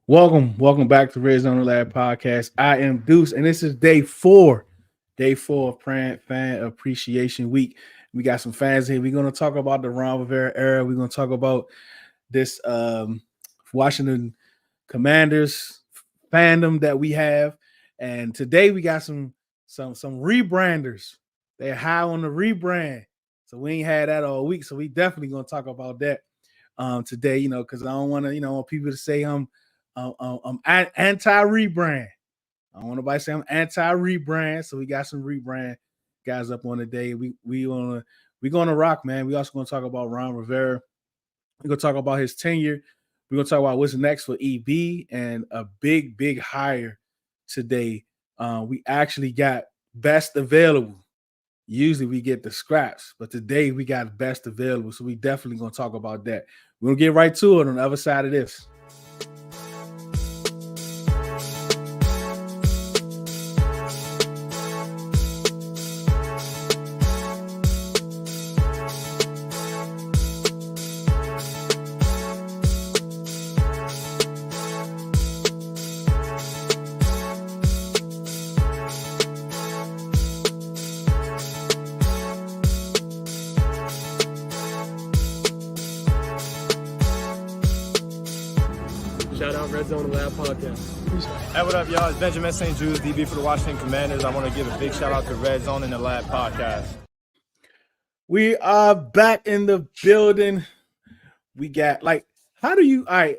Welcome back to Redzone In the Lab podcast. I am Deuce, and this is day four of Fan Appreciation Week. We got some fans here. We're going to talk about the Ron Rivera era. We're going to talk about this Washington Commanders fandom that we have, and today we got some rebranders. They're high on the rebrand, so we ain't had that all week. So we definitely going to talk about that today. Because I don't want to, want people to say I'm anti rebrand. I don't want nobody to say I'm anti rebrand. So we got some rebrand guys up on the day. We gonna rock, man. We also gonna talk about Ron Rivera. We're gonna talk about his tenure. We're gonna talk about what's next for EB and a big hire today. We actually got best available. Usually we get the scraps, but today we got best available. So we definitely gonna talk about that. We're gonna get right to it on the other side of this. Shout out Redzone In the Lab podcast. Hey, what up, y'all? It's Benjamin St. Jude's, DB for the Washington Commanders. I want to give a big shout out to Redzone In the Lab podcast. We are back in the building. We got how do you? All right,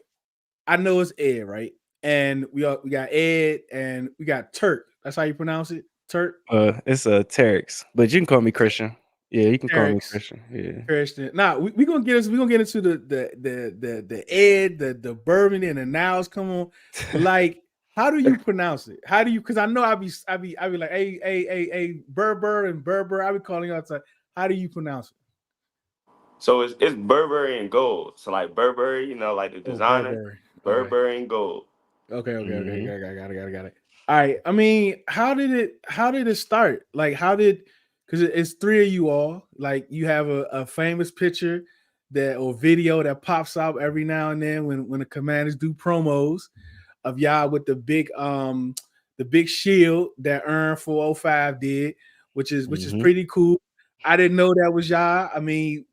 I know it's Ed, right? And we got Ed and we got Turk. That's how you pronounce it, Turk. It's Terex, but you can call me Christian. Yeah, you can call me Terex. Christian. Yeah. Christian. Nah, we gonna get into the Ed, the bourbon and the nows. Come on, how do you pronounce it? How do you? Because I know I be like hey Berber and Berber. I be calling you outside. How do you pronounce it? So it's Burberry and gold. So like Burberry, like the designer, Burberry and gold. Okay. Got it. All right. I mean, how did it start? Because it's three of you all. Like you have a famous picture or video that pops out every now and then when the Commanders do promos of y'all with the big shield that Earn 405 did, which is pretty cool. I didn't know that was y'all. I mean,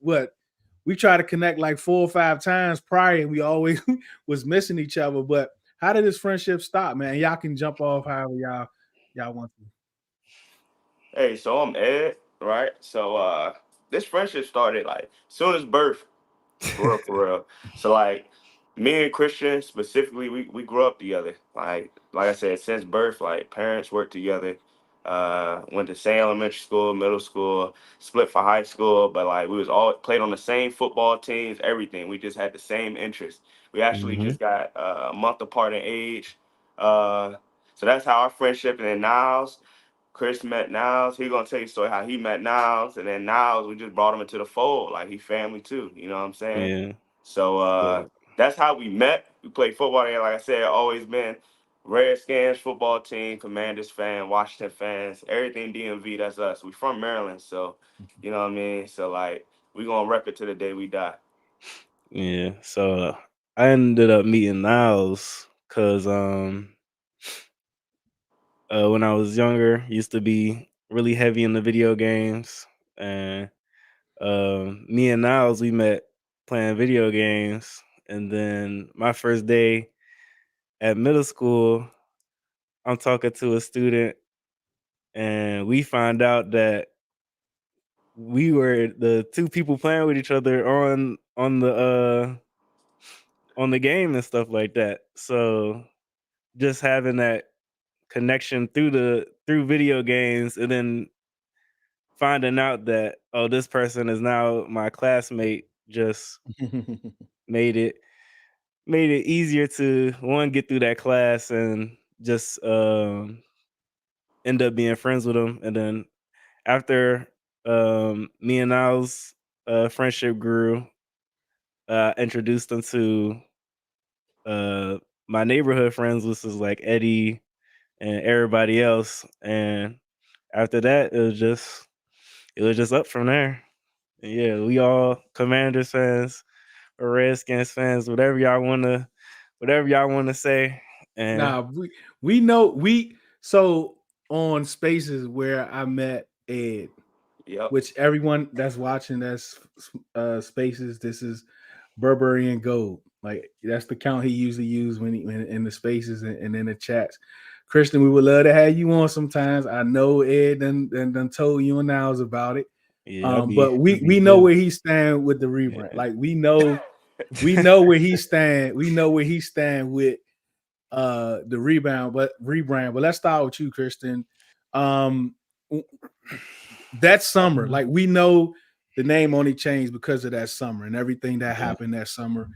we tried to connect like 4 or 5 times prior, and we always was missing each other. But how did this friendship stop, man? Y'all can jump off however y'all want to. Hey, so I'm Ed, right? So this friendship started like soon as birth, for real. So like me and Christian specifically, we grew up together. Like I said, since birth, like parents worked together. Went to same elementary school, middle school, split for high school, but like we was all played on the same football teams, everything. We just had the same interests. We actually just got a month apart in age. Uh, so that's how our friendship. And then Niles, Chris met Niles. He gonna tell you a story how he met Niles, and then Niles, we just brought him into the fold. Like he family too. You know what I'm saying? Yeah. So that's how we met. We played football together. Like I said, always been Redskins football team, Commanders fan, Washington fans, everything DMV. That's us. We from Maryland, so you know what I mean. So like we gonna rep it to the day we die. Yeah. So I ended up meeting Niles because when I was younger, used to be really heavy in the video games, and me and Niles we met playing video games, and then my first day at middle school, I'm talking to a student, and we find out that we were the two people playing with each other on the game and stuff like that. So just having that connection through video games, and then finding out that this person is now my classmate, just made it easier to one get through that class and just end up being friends with them. And then after me and Niles friendship grew, introduced them to my neighborhood friends, which is like Eddie and everybody else. And after that, it was just up from there. And yeah, we all Commanders fans or Redskins fans, whatever y'all whatever y'all want to say. And Nah, we know so on Spaces where I met Ed, Yep. which everyone that's watching that's Spaces, this is Burberry and Gold. Like that's the count he usually use when in the Spaces and in the chats. Christian, we would love to have you on sometimes. I know Ed done told you and nows about it. yeah, I'll But be we know good. where he stand with the rebrand. Yeah. Like we know where he stand. We know where he stand with the rebrand. But let's start with you, Kristen. Um that summer, like we know the name only changed because of that summer and everything that happened that summer.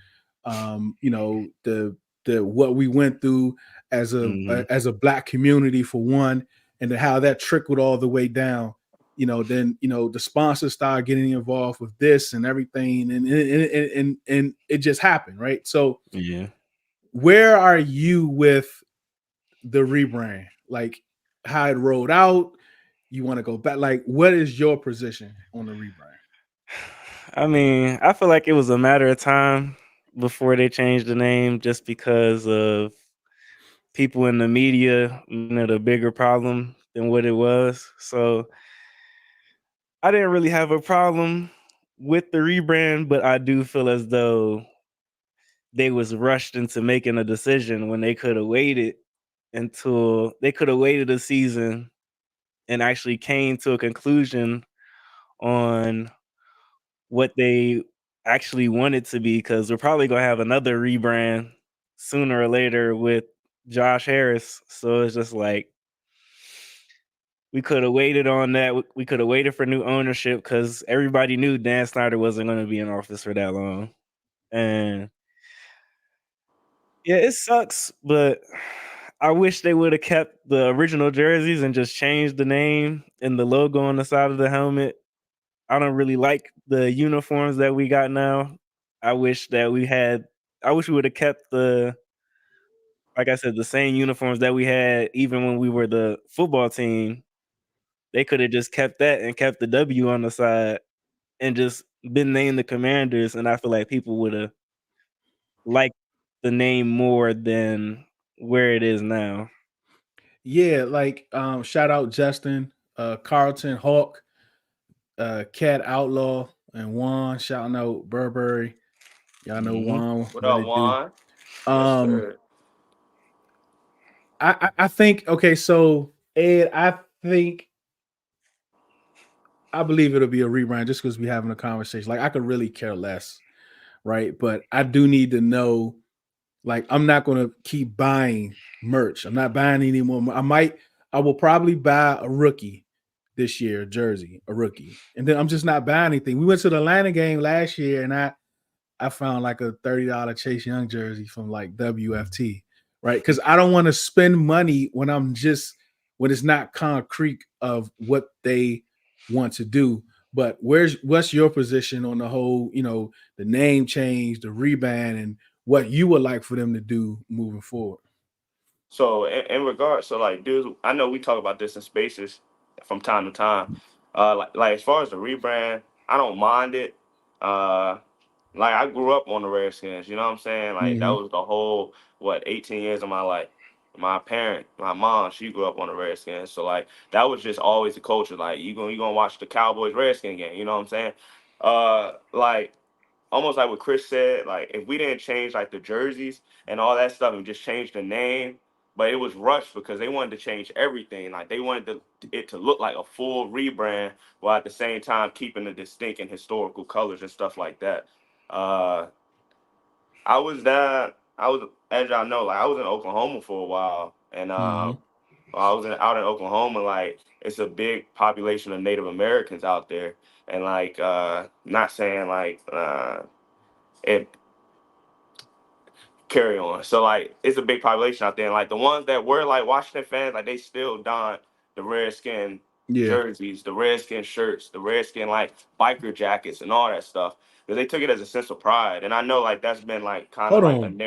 You know, the what we went through as a black community for one, and then how that trickled all the way down. You know, then the sponsors started getting involved with this and everything, and it just happened, right? So Yeah. where are you with the rebrand? Like how it rolled out? You want to go back? Like, what is your position on the rebrand? I mean, I feel like it was a matter of time before they changed the name just because of people in the media making it a bigger problem than what it was. So I didn't really have a problem with the rebrand, but I do feel as though they was rushed into making a decision when they could have waited a season and actually came to a conclusion on what they actually wanted to be, because we're probably gonna have another rebrand sooner or later with Josh Harris. So it's just like we could have waited on that. We could have waited for new ownership because everybody knew Dan Snyder wasn't going to be in office for that long. And yeah, it sucks, but I wish they would have kept the original jerseys and just changed the name and the logo on the side of the helmet. I don't really like the uniforms that we got now. I wish we would have kept like I said, the same uniforms that we had even when we were the football team. They could have just kept that and kept the W on the side and just been named the Commanders, and I feel like people would have liked the name more than where it is now. Yeah, like shout out Justin, Carlton, Hawk, Cat Outlaw, and Juan. Shouting out Burberry. Y'all know Mhm. Juan, What what up, it do. Juan? Yes, Um, sir. I think okay, so Ed, I believe it'll be a rebrand just because we're having a conversation. Like I could really care less, right? But I do need to know. Like I'm not going to keep buying merch. I'm not buying any more. I will probably buy a rookie this year, a jersey, a rookie, and then I'm just not buying anything. We went to the Atlanta game last year, and I found like a $30 Chase Young jersey from like WFT, right? Because I don't want to spend money when when it's not concrete of what they want to do. But what's your position on the whole, the name change, the rebrand, and what you would like for them to do moving forward? So in regards, so like, dudes, I know we talk about this in spaces from time to time. Like as far as the rebrand, I don't mind it. Uh, like I grew up on the Redskins, you know what I'm saying? Like that Mm-hmm. was the whole 18 years of my life. My mom, she grew up on the Redskins, so like that was just always the culture. Like you gonna watch the Cowboys Redskin game, you know what I'm saying? Like almost like what Chris said, like if we didn't change like the jerseys and all that stuff and just change the name, but it was rushed because they wanted to change everything. Like they wanted it to look like a full rebrand while at the same time keeping the distinct and historical colors and stuff like that. Uh, I was, as y'all know, like I was in Oklahoma for a while, and Mm-hmm. while I was out in Oklahoma, like it's a big population of Native Americans out there, and like not saying like it carry on. So like it's a big population out there. And like the ones that were like Washington fans, like they still don the Redskin Yeah. jerseys, the Redskin shirts, the Redskin like biker jackets and all that stuff. Because they took it as a sense of pride. And I know like that's been like kind of Hold like on.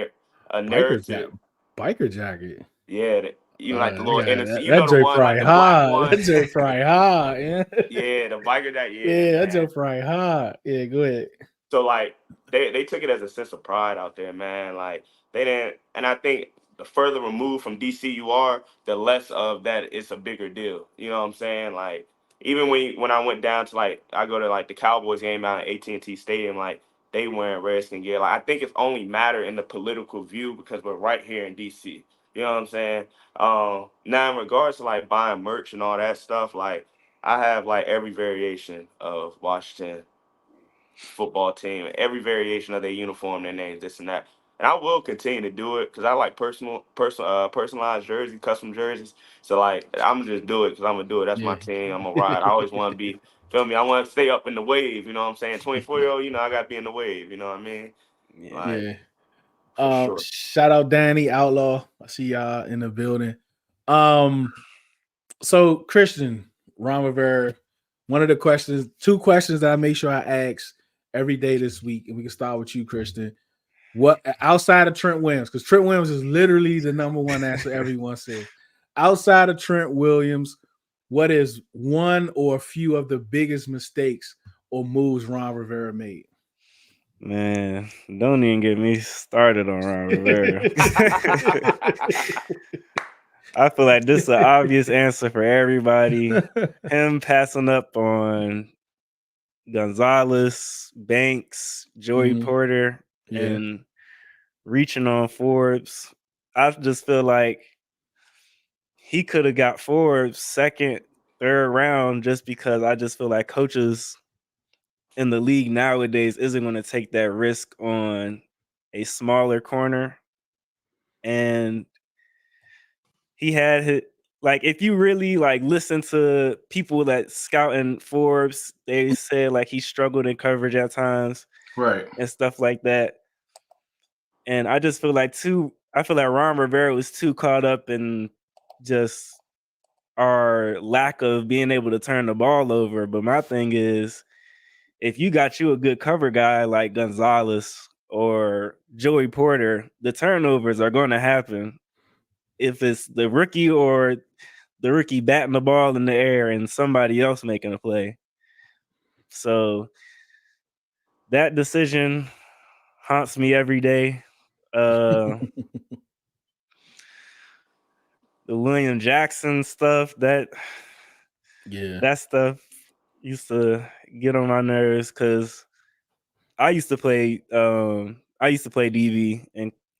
a Biker jacket. narrative. Biker jacket. Yeah, you know, like the I little got innocent, that. you That know the joke one, like probably the black hard. one. That joke probably hard. Yeah. Yeah, the biker jacket, yeah, Yeah, that man. joke probably hard. Yeah, go ahead. So like they took it as a sense of pride out there, man. Like they didn't. And I think the further removed from DC you are, the less of that it's a bigger deal. You know what I'm saying? Like even when I went down to like I go to like the Cowboys game out at AT&T Stadium, like they wearing Redskin gear. Like I think it's only matter in the political view because we're right here in DC. You know what I'm saying? Now in regards to like buying merch and all that stuff, like I have like every variation of Washington football team, every variation of their uniform, their names, this and that. And I will continue to do it because I like personalized jerseys, custom jerseys. So like I'm gonna just do it because I'm gonna do it. That's my Yeah. team. I'm gonna ride. I always want to be. Feel me? I want to stay up in the wave. You know what I'm saying? 24-year-old. You know I gotta be in the wave. You know what I mean? Yeah. Like Yeah. for sure. Shout out Danny Outlaw. I see y'all in the building. So Christian, Ron Rivera, one of the questions, two questions that I make sure I ask every day this week, and we can start with you, Christian. What outside of Trent Williams, because Trent Williams is literally the number one answer everyone says. Outside of Trent Williams, what is one or a few of the biggest mistakes or moves Ron Rivera made? Man, don't even get me started on Ron Rivera. I feel like this is an obvious answer for everybody. Him passing up on Gonzalez, Banks, Joey Porter, Yeah. and reaching on Forbes. I just feel like he could have got Forbes second, third round just because I just feel like coaches in the league nowadays isn't going to take that risk on a smaller corner. And he had his, like, if you really like listen to people that scouting Forbes, they said like he struggled in coverage at times, Right. and stuff like that. And I just feel like Ron Rivera was too caught up in just our lack of being able to turn the ball over. But my thing is, if you got you a good cover guy like Gonzalez or Joey Porter, the turnovers are going to happen. If it's the rookie or the rookie batting the ball in the air and somebody else making a play. So that decision haunts me every day. The William Jackson stuff, that stuff used to get on my nerves because I used to play DB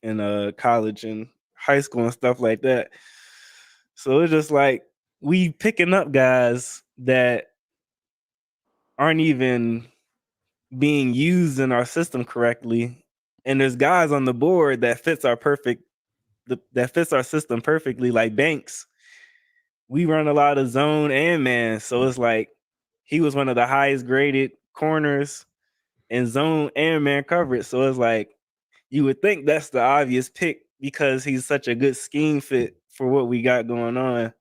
in college and high school and stuff like that. So it's just like we picking up guys that aren't even being used in our system correctly, and there's guys on the board that fits our system perfectly, like Banks. We run a lot of zone and man, so it's like he was one of the highest graded corners in zone and man coverage. So it's like you would think that's the obvious pick because he's such a good scheme fit for what we got going on.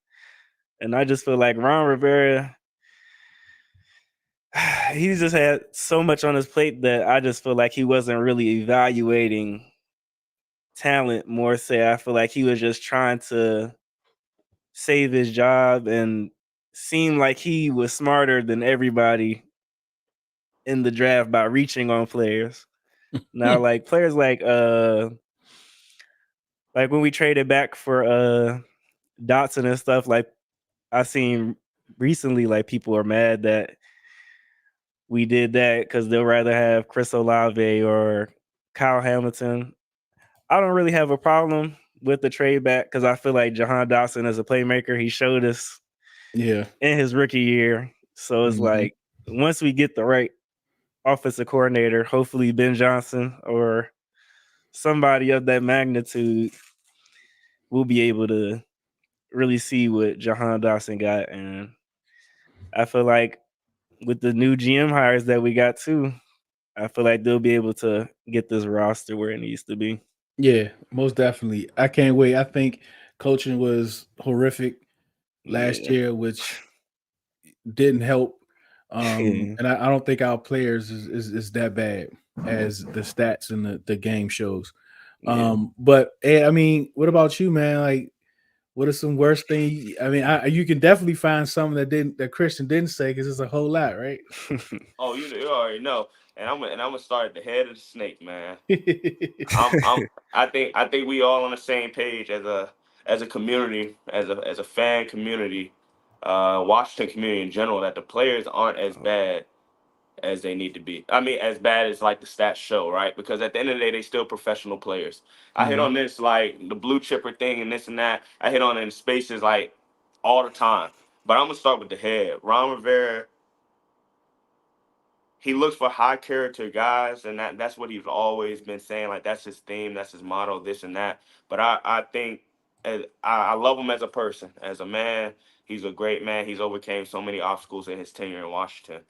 And I just feel like Ron Rivera, he just had so much on his plate that I just feel like he wasn't really evaluating talent more so. I feel like he was just trying to save his job and seem like he was smarter than everybody in the draft by reaching on players. Now, like players like when we traded back for Dotson and stuff, like I seen recently, like people are mad that we did that because they'll rather have Chris Olave or Kyle Hamilton. I don't really have a problem with the trade back because I feel like Jahan Dotson is a playmaker. He showed us in his rookie year. So it's like once we get the right offensive coordinator, hopefully Ben Johnson or somebody of that magnitude, we'll be able to really see what Jahan Dotson got. And I feel like with the new GM hires that we got too, I feel like they'll be able to get this roster where it needs to be. Yeah, most definitely. I can't wait. I think coaching was horrific last year, which didn't help. And I don't think our players is that bad as the stats and the game shows. But I mean, what about you, man? Like, what are some worst things? I mean, you can definitely find something that Christian didn't say because it's a whole lot, right? Oh, you already know. and I'm gonna start at the head of the snake, man. I think we all on the same page as a community, as a fan community, Washington community in general, that the players aren't as bad as they need to be. I mean, as bad as like the stats show, right? Because at the end of the day, they still professional players. I hit on this like the blue chipper thing and this and that. I hit on it in spaces like all the time. But I'm gonna start with the head. Ron Rivera, he looks for high character guys, and that's what he's always been saying. Like that's his theme, that's his motto, this and that. But I think I love him as a person, as a man. He's a great man. He's overcame so many obstacles in his tenure in Washington.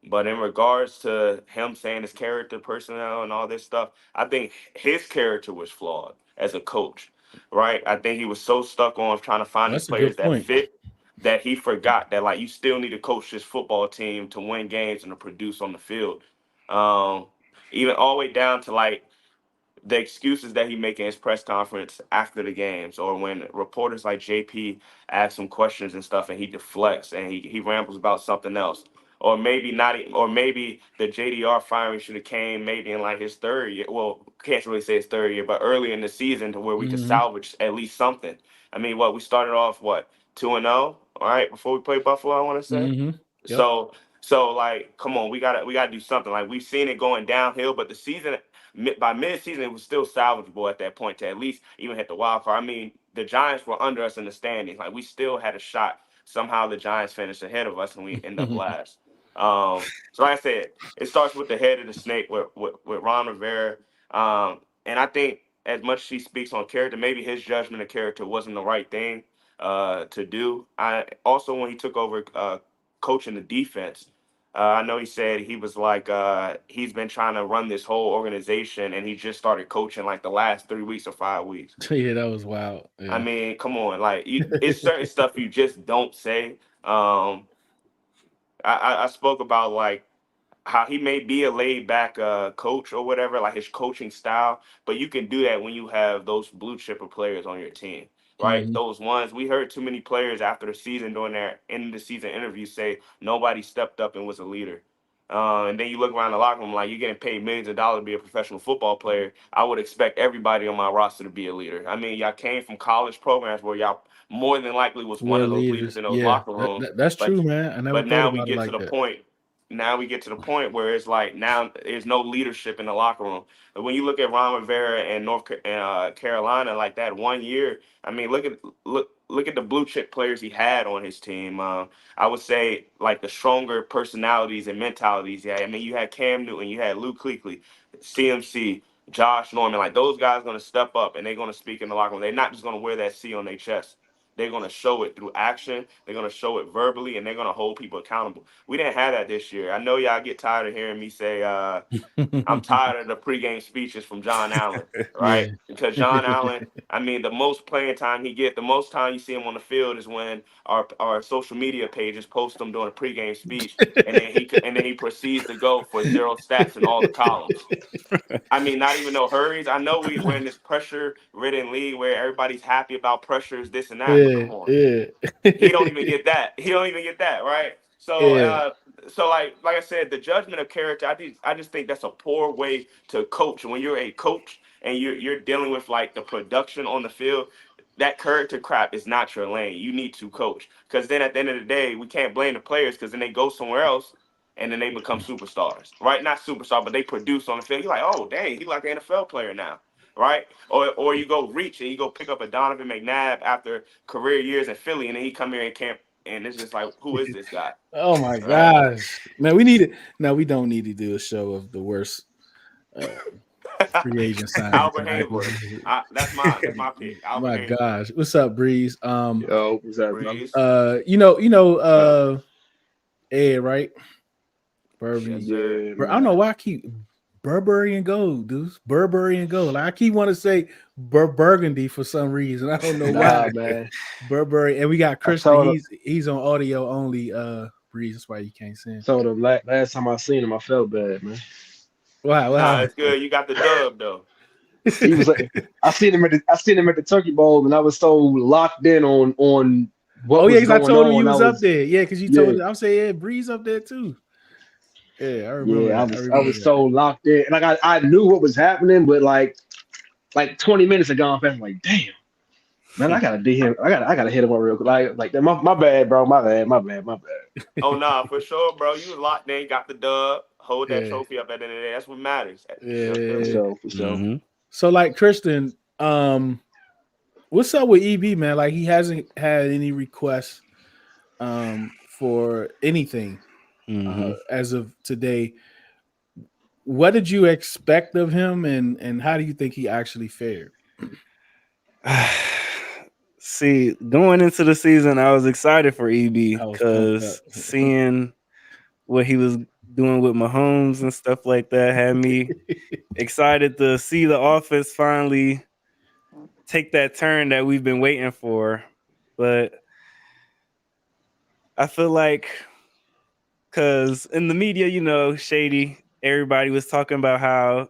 But in regards to him saying his character, personnel, and all this stuff, I think his character was flawed as a coach, right? I think he was so stuck on trying to find these That's a players good that point. fit that he forgot that like you still need to coach this football team to win games and to produce on the field. Um, Even all the way down to like the excuses that he make in his press conference after the games, or when reporters like JP ask him questions and stuff, and he deflects and he rambles about something else, or maybe not, or maybe the JDR firing should have came maybe in like his third year. Well, can't really say his third year, but early in the season to where we could salvage at least something. I mean, we started off 2-0, all right, before we played Buffalo, I want to say. Yep. So like, come on, we gotta do something. Like we've seen it going downhill, but the season by mid-season it was still salvageable at that point to at least even hit the wild card. I mean, the Giants were under us in the standings. Like we still had a shot. Somehow the Giants finished ahead of us and we end up last. So like I said, it starts with the head of the snake with Ron Rivera. And I think as much as he speaks on character, maybe his judgment of character wasn't the right thing to do. I also when he took over coaching the defense. I know he said he was like he's been trying to run this whole organization, and he just started coaching like the last 3 weeks or 5 weeks. Yeah, that was wild. Yeah. I mean, come on, like it's certain stuff you just don't say. I spoke about like how he may be a laid back coach or whatever, like his coaching style, but you can do that when you have those blue chipper players on your team, right? Those ones we heard too many players after the season during their end of the season interviews say nobody stepped up and was a leader. And then you look around the locker room like you're getting paid millions of dollars to be a professional football player. I would expect everybody on my roster to be a leader. I mean, y'all came from college programs where y'all more than likely was one Well, of those leaders leaders. in those Yeah, locker rooms. that's But true, man. I never but thought now we about it get to like the that. point. Now we get to the point where it's like now there's no leadership in the locker room. But when you look at Ron Rivera and Carolina, like that 1 year, I mean, look at the blue chip players he had on his team. I would say like the stronger personalities and mentalities. Yeah, I mean, you had Cam Newton, you had Luke Kuechly, CMC, Josh Norman. Like those guys going to step up and they're going to speak in the locker room. They're not just going to wear that C on their chest. They're going to show it through action. They're going to show it verbally, and they're going to hold people accountable. We didn't have that this year. I know y'all get tired of hearing me say, I'm tired of the pregame speeches from John Allen, Yeah. right? Because John Allen, I mean, the most playing time he get, the most time you see him on the field is when our social media pages post him doing a pregame speech, and then he proceeds to go for 0 stats in all the columns. I mean, not even no hurries. I know we're in this pressure-ridden league where everybody's happy about pressures, this and that. But come on, Yeah. he don't even get that. He don't even get that, right? So, like I said, the judgment of character. I just think that's a poor way to coach. When you're a coach and you're dealing with like the production on the field, that character crap is not your lane. You need to coach, because then at the end of the day, we can't blame the players because then they go somewhere else and then they become superstars, right? Not superstar, but they produce on the field. You're like, oh, dang, he's like an NFL player now, right? Or you go reach and you go pick up a Donovan McNabb after career years in Philly, and then he come here and camp, and it's just like, who is this guy? Oh my Right? gosh, man! We need it. No, we don't need to do a show of the worst free agent signings. Albert Haynesworth. That's my pick. Albert My Haynesworth. gosh, what's up, Breeze? Yo, what's up, brother? Breeze. You know, Ed, right? Burberry. Yes, sir. Yeah, I don't know why I keep Burberry and gold, dude. Burberry and gold. Like, I keep wanting to say Burgundy for some reason. I don't know why. man. Burberry, and we got I Christian. told him, He's on audio only. Breeze. That's why you can't sing. told him last time I seen him, I felt bad, man. Wow. Nah, it's good. You got the dub though. He was like, I seen him at the Turkey Bowl, and I was so locked in on what. Oh yeah, was because I going told him on. you was up there. Yeah, because you told him. I'm saying, yeah, Breeze up there too. Yeah, I remember Yeah, that. I I remember was that. so locked in. Like I knew what was happening, but like 20 minutes had gone past. I'm like, damn, man, I gotta do him. I gotta hit him up real quick. Like my bad, bro. My bad. Oh nah, for sure, bro. You was locked in, got the dub, hold that Yeah, trophy up at the end of the day. That's what matters. You know what I For feel yeah. me? sure, for sure. Mm-hmm. So like Christian, what's up with EB, man? Like he hasn't had any requests for anything Mm-hmm. as of today. What did you expect of him, and how do you think he actually fared? See, going into the season, I was excited for EB I was pumped up. because seeing what he was doing with Mahomes and stuff like that had me excited to see the offense finally take that turn that we've been waiting for. But I feel like, because in the media, shady, everybody was talking about how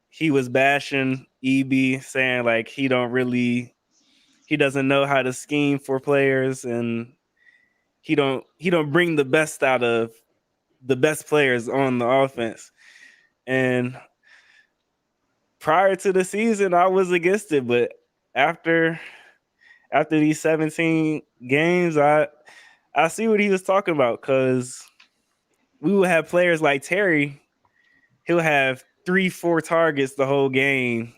he was bashing EB, saying like he doesn't know how to scheme for players, and he don't bring the best out of the best players on the offense. And prior to the season, I was against it, but after these 17 games, I see what he was talking about, because we will have players like Terry. He'll have 3-4 targets the whole game,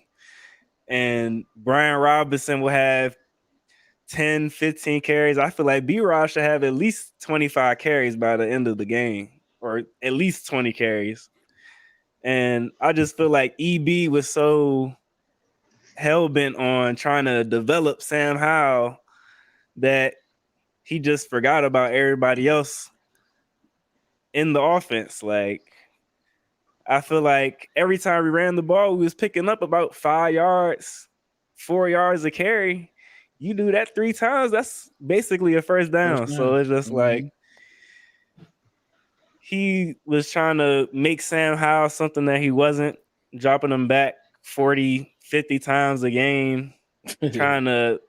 and Brian Robinson will have 10, 15 carries. I feel like B-Rod should have at least 25 carries by the end of the game, or at least 20 carries. And I just feel like EB was so hell-bent on trying to develop Sam Howell that he just forgot about everybody else in the offense. Like, I feel like every time we ran the ball, we was picking up about 5 yards, 4 yards a carry. You do that 3 times, that's basically a first First down. So down. it's just like he was trying to make Sam Howell something that he wasn't, dropping him back 40, 50 times a game, trying to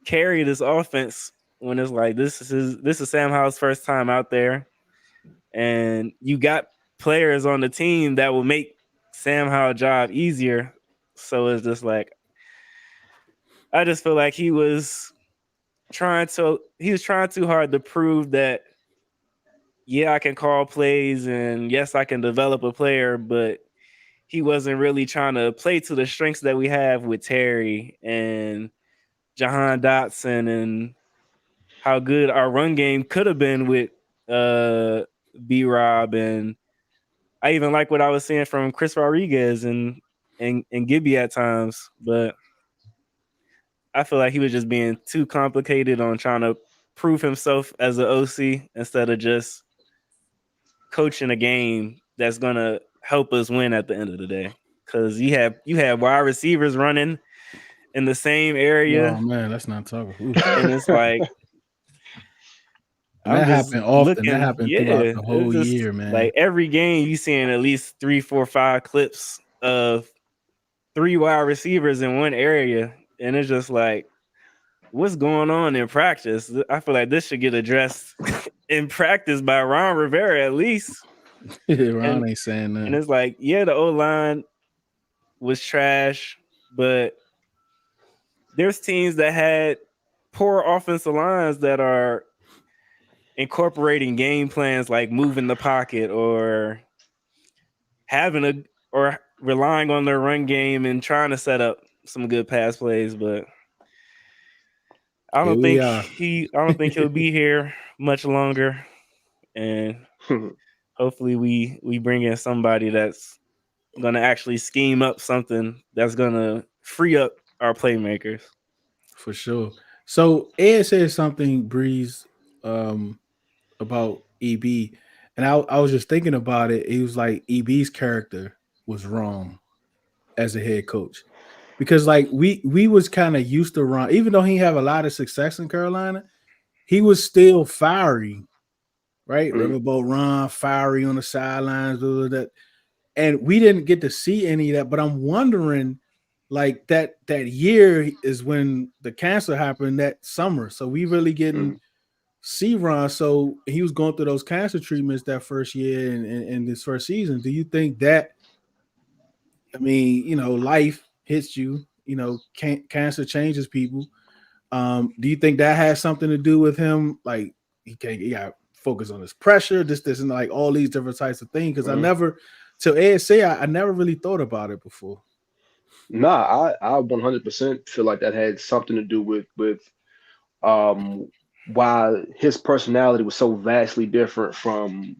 carry this offense when it's like this is Sam Howell's first time out there, and you got players on the team that will make Sam Howell's job easier. So it's just like, I just feel like he was trying too hard to prove that, yeah, I can call plays and yes, I can develop a player, but he wasn't really trying to play to the strengths that we have with Terry and Jahan Dotson, and how good our run game could have been with B-Rob. And I even like what I was seeing from Chris Rodriguez and Gibby at times, but I feel like he was just being too complicated on trying to prove himself as an OC instead of just coaching a game that's gonna help us win at the end of the day. Because you have wide receivers running in the same Oh area, man, let's not talk. and it's like, And I'm that just happened often. That looking, happened throughout yeah. the It's whole just year, man. like every game you seeing at least 3, 4, 5 clips of 3 wide receivers in one area, and it's just like, what's going on in practice? I feel like this should get addressed in practice by Ron Rivera at least. Ron And ain't saying and nothing. it's like, yeah, the O-line was trash, but there's teams that had poor offensive lines that are incorporating game plans like moving the pocket, or or relying on their run game and trying to set up some good pass plays. But Here we are. I don't think he'll be here much longer. And hopefully we bring in somebody that's gonna actually scheme up something that's gonna free up our playmakers. For sure. So Ed said something, Breeze, about EB, and I was just thinking about it. He was like, EB's character was wrong as a head coach, because like we was kind of used to Ron, even though he have a lot of success in Carolina, he was still fiery, right? Riverboat Ron, fiery on the sidelines, all of that, and we didn't get to see any of that. But I'm wondering, like that year is when the cancer happened that summer, so we really getting see Ron. So he was going through those cancer treatments that first year and this first season. Do you think that, I mean, life hits you, cancer changes people. Do you think that has something to do with him? Like he got focus on his pressure, this, and like all these different types of things. Because I Mhm. never, till Ed say, I never really thought about it before. Nah, I 100% feel like that had something to do with um why his personality was so vastly different from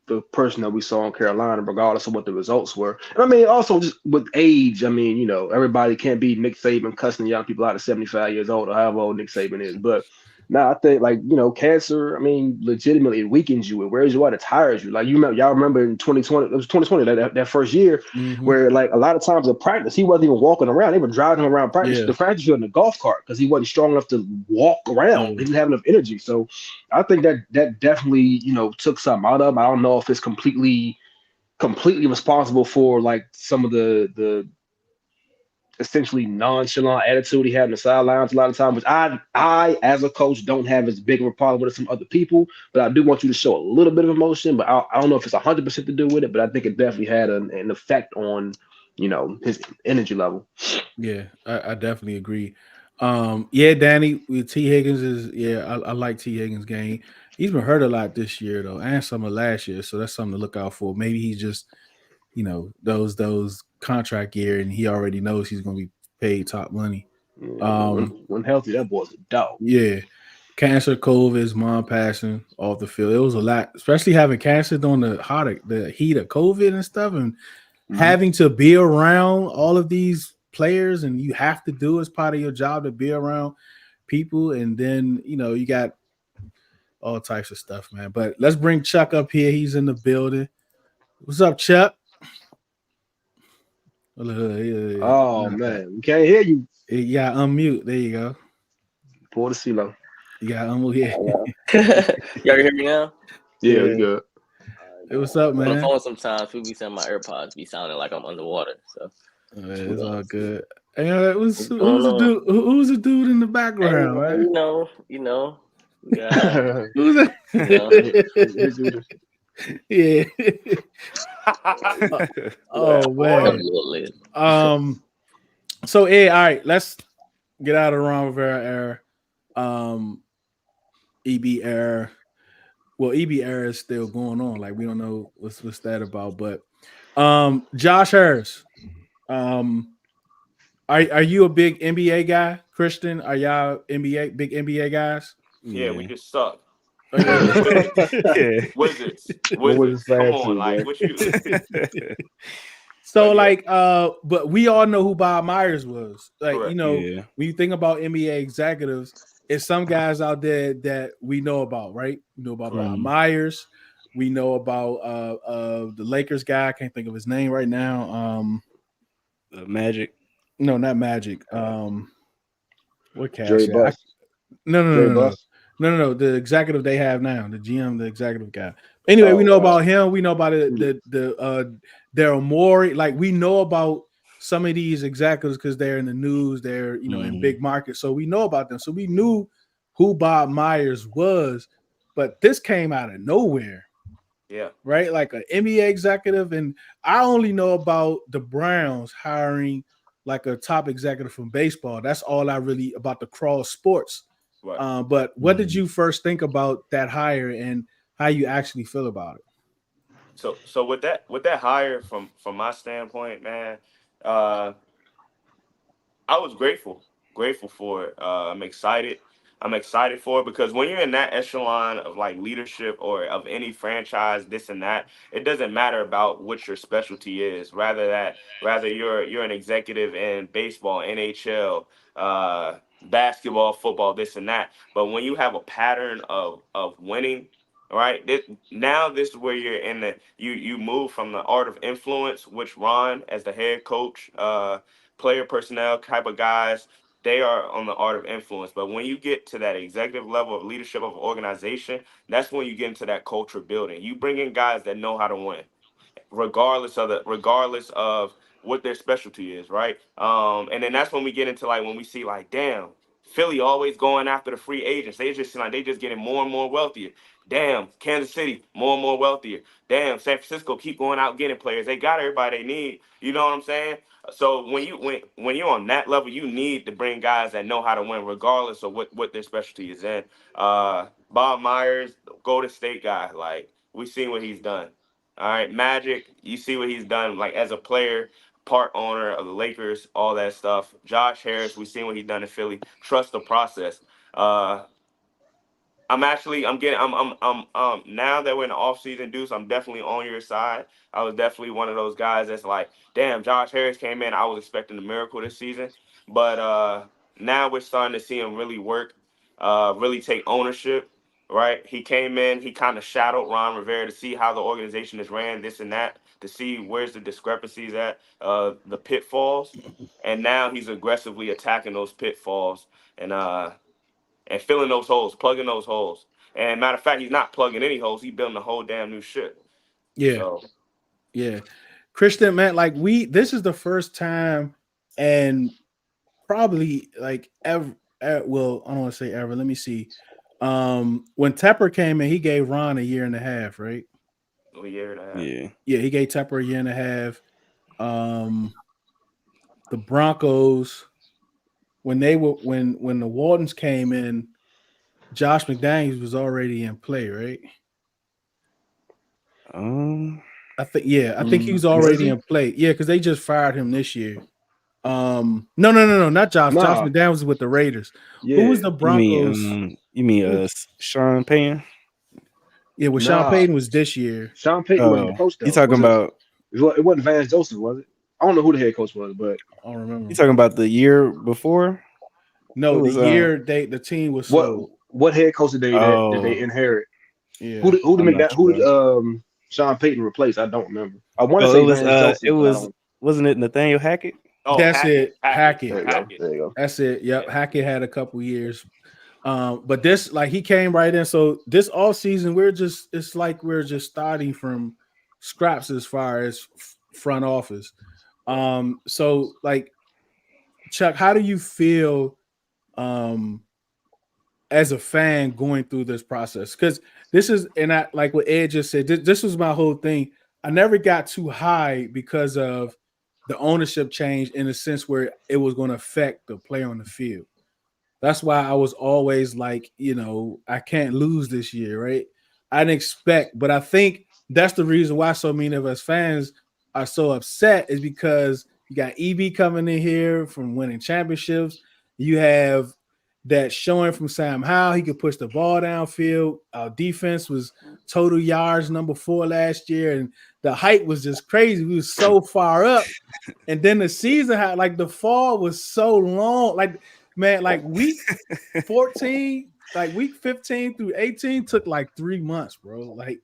the person that we saw in Carolina, regardless of what the results were. And I mean, also just with age, I mean, everybody can't be Nick Saban cussing young people out at 75 years old or however old Nick Saban is. But now I think like, cancer, I mean, legitimately it weakens you. It wears you out, it tires you. Like y'all remember in 2020, it was 2020, that first year Mm-hmm. where like a lot of times in practice, he wasn't even walking around. They were driving him around practice, Yeah, the practice field in a golf cart because he wasn't strong enough to walk around. He yeah, didn't have enough energy. So I think that definitely, took something out of him. I don't know if it's completely responsible for like some of the essentially nonchalant attitude he had in the sidelines a lot of times, which I as a coach don't have as big of a problem with as some other people, but I do want you to show a little bit of emotion. But I don't know if it's 100% to do with it, but I think it definitely had an effect on his energy level. yeah. I definitely agree. Yeah, Danny with T Higgins is I like T Higgins' game. He's been hurt a lot this year though, and some of last year, so that's something to look out for. Maybe he's just those contract year, and he already knows he's going to be paid top money. Yeah, Um, when healthy, that boy's a dog. yeah, cancer, COVID, his mom passing off the field. It was a lot, especially having cancer during the heat of COVID and stuff, and Mhm. having to be around all of these players, and you have to do as part of your job to be around people, and then you got all types of stuff, man. But let's bring Chuck up here. He's in the building. What's up, Chuck? Oh man, we can't hear you. Yeah, unmute. There you go. Pull the CeeLo. You got unmute. Y'all can hear me now? Yeah, we Yeah. good. Hey, what's up, On the man? phone sometimes people be saying my AirPods be sounding like I'm underwater. So It's all good. Hey, what's going on? Who's the dude in the Hey background, man, man? we got Who's that? you know, Yeah. Oh oh man. Lord. Um. So all right. Let's get out of Ron Rivera era. Um. EB era. Well, EB era is still going on. Like we don't know what's that about, but Josh Harris. Um. Are you a big NBA guy, Christian? Are y'all big NBA guys? Yeah, we Yeah. just suck. Oh, yeah. Yeah. What was his Wizards. Come fan on, too, like man? what you? So But yeah, like but we all know who Bob Myers was. Like, correct. Yeah. when you think about NBA executives, it's some guys out there that we know about, right? We know about Correct. Bob Myers. We know about the Lakers guy. I can't think of his name right now. Magic. No, not Magic. What Jerry cash? Buss. No, no, Jerry no, no, no, Buss. no, no, no. The executive they have now, the GM, the executive guy. Anyway, we Oh, know about him. We know about mm, the Daryl Morey. Like we know about some of these executives because they're in the news. They're in Mhm. big markets, so we know about them. So we knew who Bob Myers was, but this came out of nowhere, Yeah. right? Like an NBA executive, and I only know about the Browns hiring like a top executive from baseball. That's all I really about the cross sports. Right. But what did Mhm. you first think about that hire and how you actually feel about it? So with that hire from my standpoint, man, uh, I was grateful for it. I'm excited. I'm excited for it because when you're in that echelon of like leadership or of any franchise, this and that, it doesn't matter about what your specialty is. Rather you're an executive in baseball, NHL, basketball, football, this and that. But when you have a pattern of winning, right? Now this is where you're in the you move from the art of influence, which Ron as the head coach, player personnel type of guys, they are on the art of influence. But when you get to that executive level of leadership of an organization, that's when you get into that culture building. You bring in guys that know how to win, regardless of what their specialty is, right? And then that's when we get into like when we see like, damn, Philly always going after the free agents. They just seem like they just getting more and more wealthier. Damn, Kansas City more and more wealthier. Damn, San Francisco keep going out getting players. They got everybody they need. You know what I'm saying? So when you're on that level, you need to bring guys that know how to win, regardless of what their specialty is in. Bob Myers, Golden State guy, like we seen what he's done. All right, Magic, you see what he's done, like as a player, part owner of the Lakers, all that stuff. Josh Harris, we seen what he's done in Philly. Trust the process. Uh, I'm now that we're in the off season, Deuce, I'm definitely on your side. I was definitely one of those guys that's like, damn, Josh Harris came in. I was expecting a miracle this season. But now we're starting to see him really work, really take ownership, right? He came in, he kind of shadowed Ron Rivera to see how the organization is ran, this and that, to see where's the discrepancies at, the pitfalls. And now he's aggressively attacking those pitfalls and filling those holes, plugging those holes. And matter of fact, he's not plugging any holes. He's building a whole damn new shit. Yeah, So yeah. Christian, man, like this is the first time, and probably like ever. Well, I don't want to say ever. Let me see. When Tepper came in, he gave Ron a year and a half, right? a year and a half. Yeah. Yeah, he gave Tepper a year and a half. The Broncos, when the Wardens came in, Josh McDaniels was already in play, right? I think he was Was already he? in play. Yeah, because they just fired him this year. No, not Josh. Josh Nah. McDaniels was with the Raiders. Who was Yeah. the Broncos? You mean Sean Payton? Yeah, well, Sean Nah. Payton was this year. Sean Payton wasn't the coach though. You talking about? It wasn't Vance Joseph, was it? I don't know who the head coach was, but I don't remember. You talking about the year before? No, It was, the year the team was sold. what head coach did they inherit? Yeah. Who I'm not did sure. Sean Payton replace? I don't remember. I want to Oh, say Vance Joseph. it but I was don't. wasn't it Nathaniel Hackett? Oh, That's it. Hackett. There you go. There you go. That's it. Yep. Hackett had a couple years. But this, like, he came right in. So this all season, it's like we're just starting from scraps as far as front office. So like, Chuck, how do you feel as a fan going through this process? Because this is, and I like what Ed just said, this was my whole thing. I never got too high because of the ownership change, in a sense where it was going to affect the player on the field. That's why I was always like, I can't lose this year, right? I didn't expect, but I think that's the reason why so many of us fans are so upset, is because you got EB coming in here from winning championships. You have that showing from Sam Howell. He could push the ball downfield. Our defense was total yards number 4 last year, and the hype was just crazy. We was so far up. And then the season had, like, the fall was so long. Like, man, like week 14, like week 15 through 18 took like 3 months, bro. Like,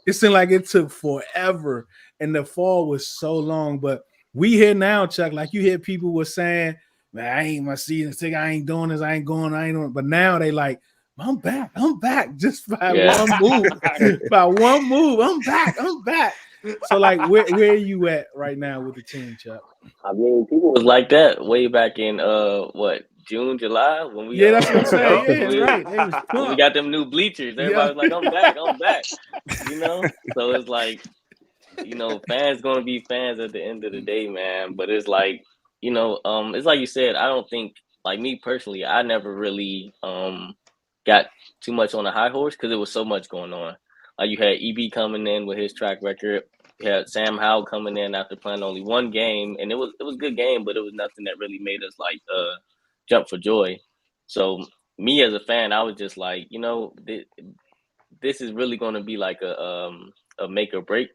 It seemed like it took forever, and the fall was so long. But we here now, Chuck. Like, you hear people were saying, man, I ain't my season ticket. I ain't doing this. I ain't going. I ain't doing it. But now they like, I'm back. I'm back. Just by one move. By one move, I'm back. I'm back. So, like, where are you at right now with the team, Chuck? I mean, people was like that way back in June, July, when we that's what I'm saying. Yeah, that's right. They was when we got them new bleachers. Everybody was like, I'm back, I'm back. So it's like, fans gonna be fans at the end of the day, man. But it's like, it's like you said, I don't think, like, me personally, I never really got too much on a high horse because there was so much going on. Like, you had EB coming in with his track record. You had Sam Howell coming in after playing only one game, and it was a good game, but it was nothing that really made us like jump for joy. So me as a fan, I was just like, this is really going to be like a make or break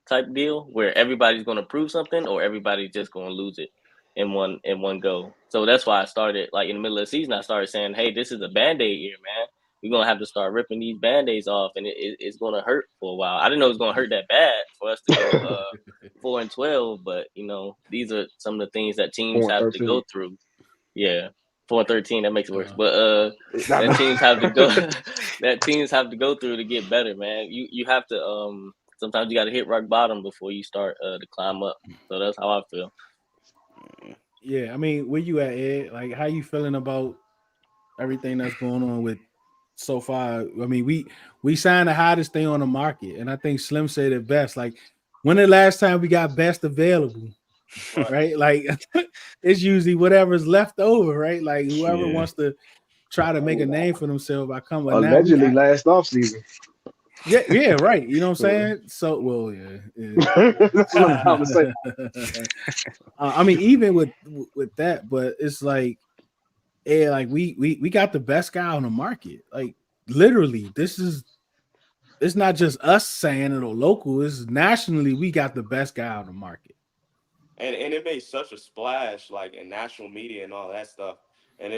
type deal where everybody's going to prove something or everybody's just going to lose it in one go. So that's why I started, like, in the middle of the season, I started saying, hey, this is a Band-Aid year, man. We're going to have to start ripping these Band-Aids off, and it's going to hurt for a while. I didn't know it was going to hurt that bad for us to go 4-12, but, these are some of the things that teams have to go through. Yeah, 4-13, that makes it worse. But that teams have to go through to get better, man. You have to sometimes you got to hit rock bottom before you start to climb up. So that's how I feel. Yeah, I mean, where you at, Ed? Like, how you feeling about everything that's going on with so far. I mean, we signed the hottest thing on the market, and I think Slim said it best. Like, when the last time we got best available, right? Like, it's usually whatever's left over, right? Like, whoever Yeah. wants to try to make a name for themselves by coming. But now we Allegedly got, last offseason. yeah, right. You know what I'm saying? So, well, That's what I'm about to say. I mean, even with that, but it's like, yeah, like we got the best guy on the market. Like, literally, it's not just us saying it or local. It's nationally, we got the best guy on the market. And it made such a splash, like in national media and all that stuff. And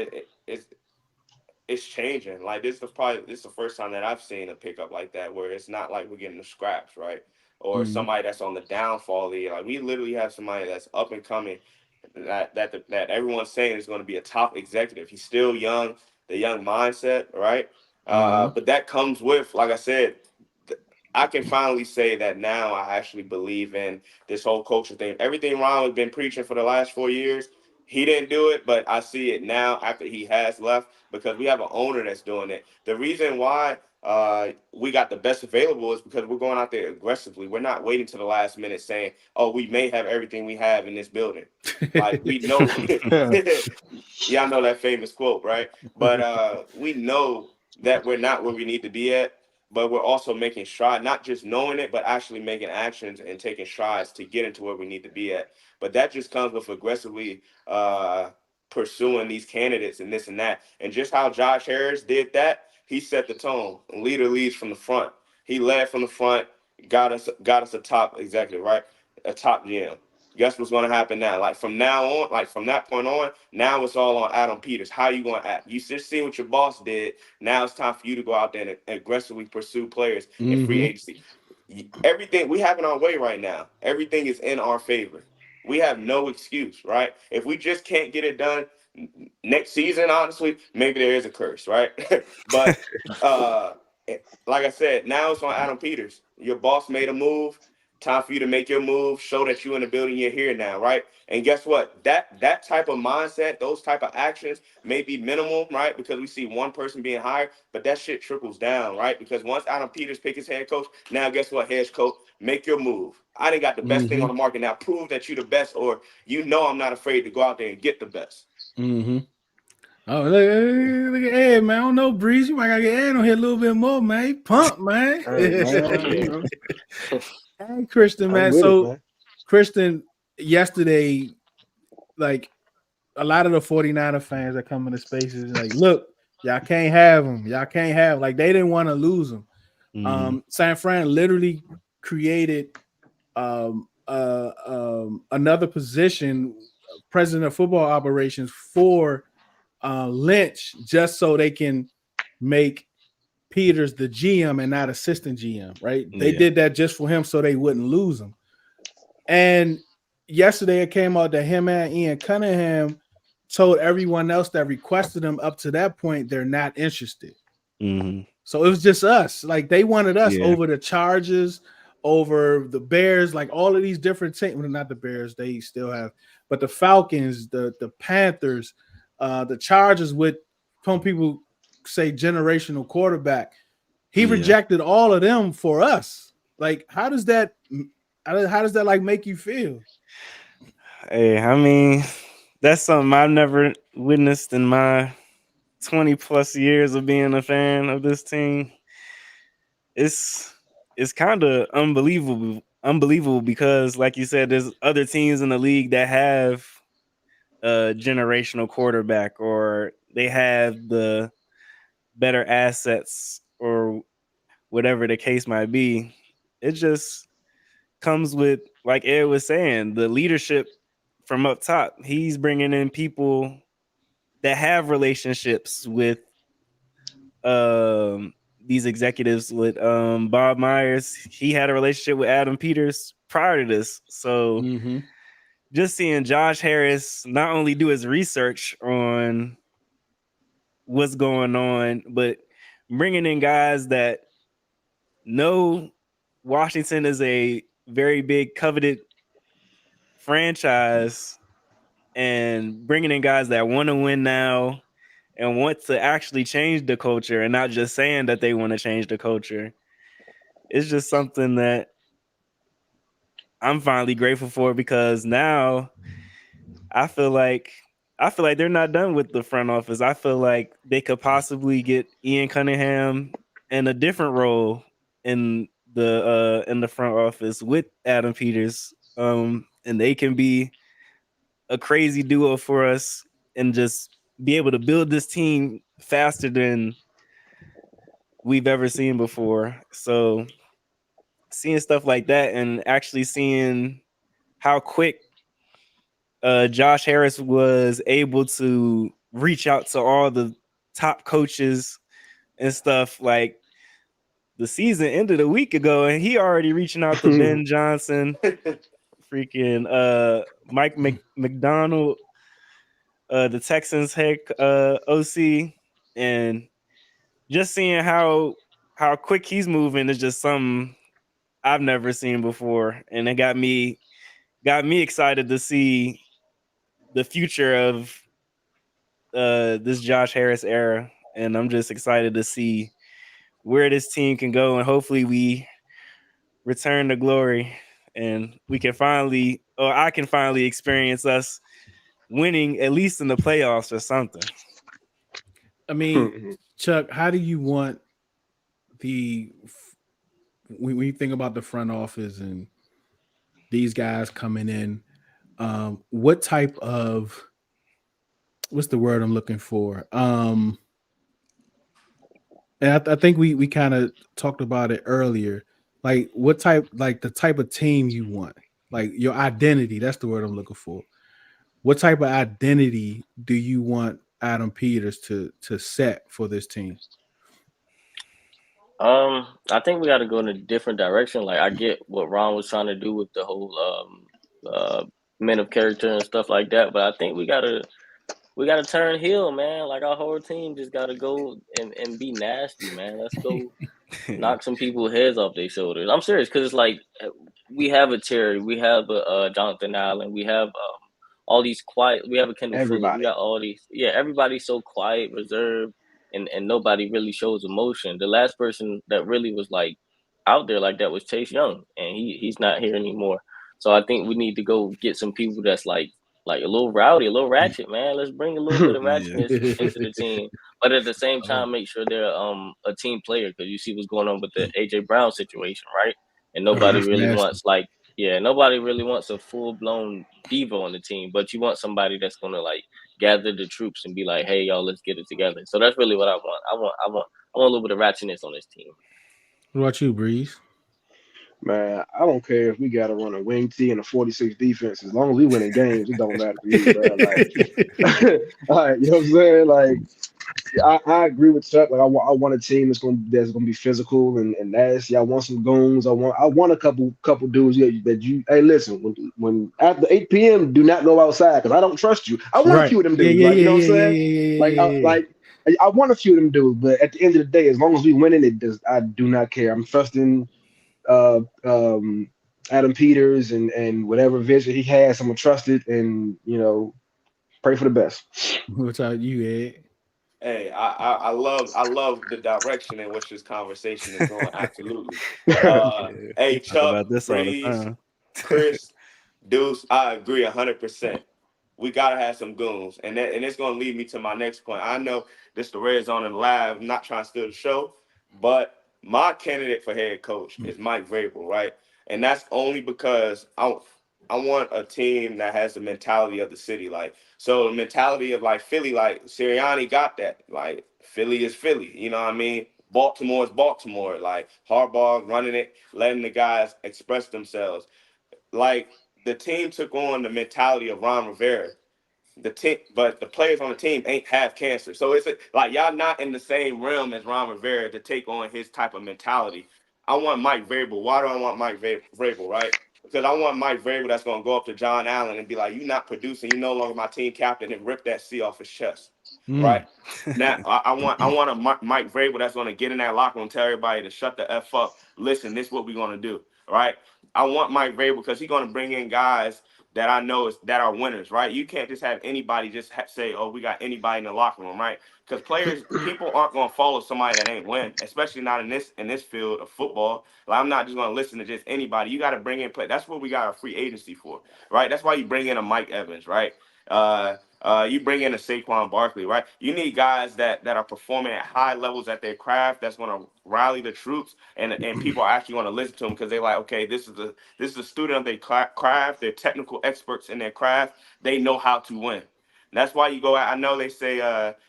it's changing. Like this is the first time that I've seen a pickup like that, where it's not like we're getting the scraps, right? Or Mhm. somebody that's on the downfall league. Like we literally have somebody that's up and coming, that everyone's saying is going to be a top executive. He's still young, the young mindset, right? Uh-huh. But that comes with, like I said, I can finally say that now I actually believe in this whole culture thing. Everything Ron has been preaching for the last 4 years, he didn't do it, but I see it now after he has left, because we have an owner that's doing it. The reason why we got the best available is because we're going out there aggressively. We're not waiting to the last minute saying, "Oh, we may have everything we have in this building." Like we know, y'all know that famous quote, right? But we know that we're not where we need to be at, but we're also making strides, not just knowing it, but actually making actions and taking strides to get into where we need to be at. But that just comes with aggressively pursuing these candidates and this and that. And just how Josh Harris did that, he set the tone. Leader leads from the front. He led from the front, got us a top executive, right? A top GM. Guess what's going to happen now? Like from now on, like from that point on, now it's all on Adam Peters. How you going to act? You just see what your boss did. Now it's time for you to go out there and aggressively pursue players in free Hmm. agency. Everything we have in our way right now, everything is in our favor. We have no excuse, right? If we just can't get it done next season, honestly, maybe there is a curse, right? But uh, like I said, now it's on Adam Peters. Your boss made a move. Time for you to make your move. Show that you're in the building. You're here now, right? And guess what? That type of mindset, those type of actions may be minimal, right? Because we see one person being hired, but that shit trickles down, right? Because once Adam Peters pick his head coach, now guess what? Head coach, make your move. I didn't got the best thing Hmm. on the market. Now prove that you're the best, or I'm not afraid to go out there and get the best. Hmm. Oh, look at Ed, man. I don't know, Breeze. You might gotta get Ed on here a little bit more, man. He pumped, man. Hey, man, Yeah. Hey, Christian, I'm man. with it, So, man. Christian, yesterday, like, a lot of the 49er fans that come into spaces, like, look, y'all can't have them. Y'all can't have, like, they didn't want to lose them. Mhm. San Fran literally created another position, president of football operations for Lynch, just so they can make Peters the GM and not assistant GM, right? They Yeah. did that just for him so they wouldn't lose him. And yesterday it came out that him and Ian Cunningham told everyone else that requested him up to that point they're not interested. Mhm. So it was just us. Like, they wanted us Yeah. over the Chargers, over the Bears, like all of these different teams. Well, not the Bears, they still have, but the Falcons, the Panthers, the Chargers with some people say generational quarterback. He Yeah. rejected all of them for us. Like, how does that like make you feel? Hey, I mean, that's something I've never witnessed in my 20 plus years of being a fan of this team. It's it's kind of unbelievable because, like you said, there's other teams in the league that have a generational quarterback, or they have the better assets, or whatever the case might be. It just comes with, like Ed was saying, the leadership from up top. He's bringing in people that have relationships with um these executives. With Bob Myers, he had a relationship with Adam Peters prior to this. So Mm-hmm. just seeing Josh Harris not only do his research on what's going on, but bringing in guys that know Washington is a very big coveted franchise, and bringing in guys that want to win now and want to actually change the culture and not just saying that they want to change the culture. It's just something that I'm finally grateful for, because now I feel like they're not done with the front office. I feel like they could possibly get Ian Cunningham in a different role in the front office with Adam Peters. And they can be a crazy duo for us and just be able to build this team faster than we've ever seen before. So seeing stuff like that and actually seeing how quick Josh Harris was able to reach out to all the top coaches and stuff. Like, the season ended a week ago and he already reaching out to Ben Johnson, freaking Mike McDonald, the Texans head OC, and just seeing how quick he's moving is just something I've never seen before, and it got me excited to see the future of this Josh Harris era, and I'm just excited to see where this team can go, and hopefully we return to glory, and we can finally, or I can finally experience us winning at least in the playoffs or something. I mean, Chuck, how do you want when you think about the front office and these guys coming in, what type of, what's the word I'm looking for? And I think we kind of talked about it earlier. Like, what type, like the type of team you want, like your identity. That's the word I'm looking for. What type of identity do you want Adam Peters to set for this team? I think we got to go in a different direction. Like, I get what Ron was trying to do with the whole men of character and stuff like that, but I think we gotta turn heel, man. Like, our whole team just gotta go and be nasty, man. Let's go knock some people's heads off their shoulders. I'm serious, because it's like, we have a Terry, we have a Jonathan Allen, we have all these quiet. We have a Kendall Fuller. We Everybody. got all these. Yeah, everybody's so quiet, reserved, and nobody really shows emotion. The last person that really was like out there like that was Chase Young, and he's not here anymore. So I think we need to go get some people that's like a little rowdy, a little ratchet, man. Let's bring a little bit of Yeah. ratchetness into the team, but at the same time, make sure they're a team player, because you see what's going on with the AJ Brown situation, right? And Oh, nobody that's really nasty. wants like yeah, nobody really wants a full blown diva on the team, but you want somebody that's gonna like gather the troops and be like, "Hey, y'all, let's get it together." So that's really what I want. I want a little bit of ratchetness on this team. What about you, Breeze? Man, I don't care if we got to run a wing T and a 46 defense. As long as we winning games, it don't matter to me, bro. Like, like, you know what I'm saying? Like, I agree with Chuck. Like, I want a team that's gonna be physical and nasty. I want some goons. I want a couple dudes that you. Hey, listen, when after 8 p.m., do not go outside because I don't trust you. I want a Right. few of them Yeah, dudes. yeah, Like, you yeah, know what I'm yeah, yeah, saying? yeah, yeah, Like, yeah, yeah, yeah. I want a few of them dudes. But at the end of the day, as long as we winning, it does. I do not care. I'm trusting uh, um, Adam Peters and whatever vision he has. I'm gonna trust it and pray for the best. What about you, Ed? Hey, I love the direction in which this conversation is going. Absolutely. Hey, Talk Chuck, about this all the Breeze, time. Chris, Deuce, I agree 100%. We gotta have some goons, and it's gonna lead me to my next point. I know this the Redzone In the Lab. I'm not trying to steal the show, but my candidate for head coach is Mike Vrabel, right? And that's only because I want a team that has the mentality of the city, like so the mentality of like Philly, like Sirianni got that. Like Philly is Philly, you know what I mean? Baltimore is Baltimore, like Harbaugh running it, letting the guys express themselves. Like the team took on the mentality of Ron Rivera. The team, but the players on the team ain't have cancer, so it's like y'all not in the same realm as Ron Rivera to take on his type of mentality. I want Mike Vrabel. Why do I want Mike Vrabel? Right? Because I want Mike Vrabel that's going to go up to John Allen and be like, "You not producing. You no longer my team captain," and rip that C off his chest. Right? Mm. Now, I want a Mike Vrabel that's going to get in that locker room and tell everybody to shut the f up. Listen, this is what we're going to do. Right? I want Mike Vrabel because he's going to bring in guys that I know is that are winners, right? You can't just have anybody just say, "Oh, we got anybody in the locker room," right? Because people aren't going to follow somebody that ain't win, especially not in this field of football. Like, I'm not just going to listen to just anybody. You got to bring in play. That's what we got a free agency for, right? That's why you bring in a Mike Evans, right? You bring in a Saquon Barkley, right? You need guys that are performing at high levels at their craft. That's going to rally the troops, and people are actually going to listen to them because they're like, okay, this is a student of their craft. They're technical experts in their craft. They know how to win. That's why you go out. I know they say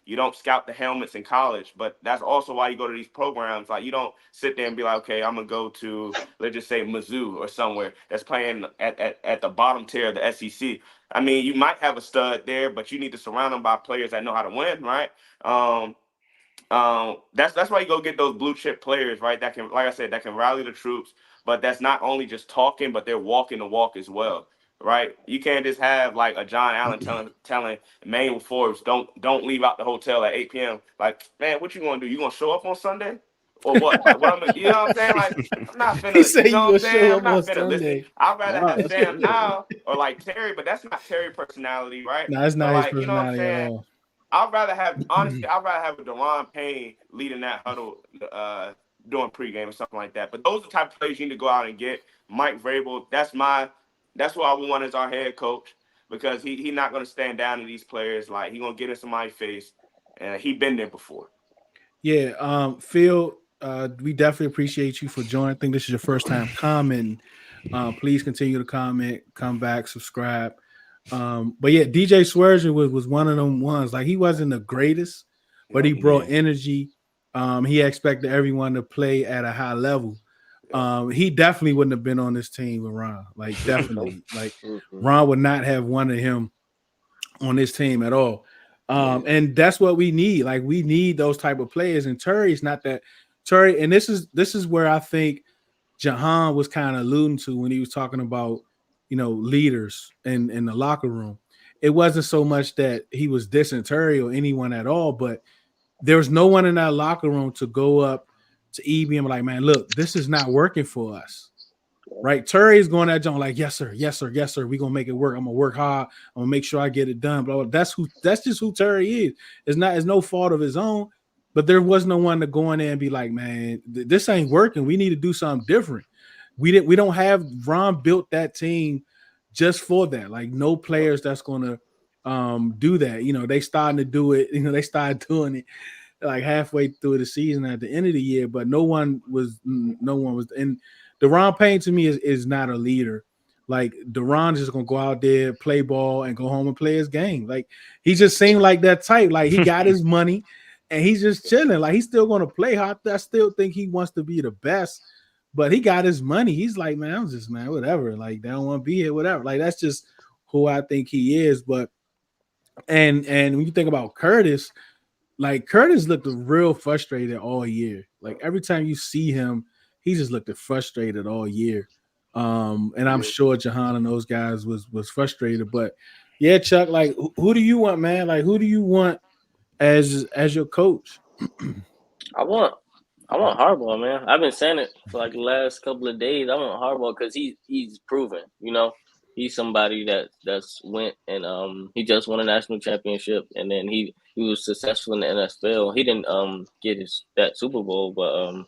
you don't scout the helmets in college, but that's also why you go to these programs. Like, you don't sit there and be like, okay, I'm gonna go to, let's just say, Mizzou or somewhere that's playing at the bottom tier of the SEC. I mean, you might have a stud there, but you need to surround them by players that know how to win, right? That's why you go get those blue chip players, right? That can, like I said, that can rally the troops, but that's not only just talking, but they're walking the walk as well, right? You can't just have like a John Allen telling Manuel Forbes, don't leave out the hotel at 8 p.m. Like, man, what you gonna do? You gonna show up on Sunday? Or what? Like, what you know what I'm saying? Like, I'm not He finna, said you you know what gonna I'm saying? show I'm up on not finna listen. Sunday. I'd rather Nah, have that's Sam good. Howell or like Terry, but that's not Terry personality, right? No, it's So, not his like, you know what I'm personality at saying? all. I'd rather have, honestly, I'd rather have a Deron Payne leading that huddle doing pregame or something like that. But those are the type of players you need to go out and get. Mike Vrabel, that's what I want as our head coach, because he not going to stand down to these players. Like, he going to get in somebody's face, and he been there before. Yeah, Phil, we definitely appreciate you for joining. I think this is your first time commenting. Please continue to comment, come back, subscribe. But yeah, DJ Swearger was one of them ones. Like, he wasn't the greatest, but he brought energy. He expected everyone to play at a high level. He definitely wouldn't have been on this team with Ron. Like, definitely. Like, Ron would not have wanted him on this team at all. And that's what we need. Like, we need those type of players. And Terry's not that. Terry, and this is where I think Jahan was kind of alluding to when he was talking about, leaders in the locker room. It wasn't so much that he was dissing Terry or anyone at all, but there was no one in that locker room to go up to EB and be like, man, look, this is not working for us. Right? Terry is going at John like, yes, sir, yes, sir, yes, sir. We're gonna make it work. I'm gonna work hard. I'm gonna make sure I get it done. But that's just who Terry is. It's no fault of his own, but there was no one to go in there and be like, man, this ain't working. We need to do something different. We don't have Ron built that team just for that. Like, no players that's gonna do that. They starting to do it, they started doing it like halfway through the season at the end of the year, but no one was. And Deron Payne to me is not a leader. Like, Deron is just gonna go out there, play ball, and go home and play his game. Like, he just seemed like that type. Like, he got his money and he's just chilling. Like, he's still gonna play hard. I still think he wants to be the best, but he got his money. He's like, man, I'm just, man, whatever. Like, they don't want to be here, whatever. Like, that's just who I think he is. But and when you think about Curtis, like, Curtis looked real frustrated all year. Like, every time you see him, he just looked frustrated all year. And I'm sure Jahan and those guys was frustrated. But yeah, Chuck, like, who do you want, man? Like, who do you want as your coach? I want Harbaugh, man. I've been saying it for like the last couple of days. I want Harbaugh because he's proven, he's somebody that's went and he just won a national championship, and then he was successful in the NFL. He didn't get that Super Bowl, but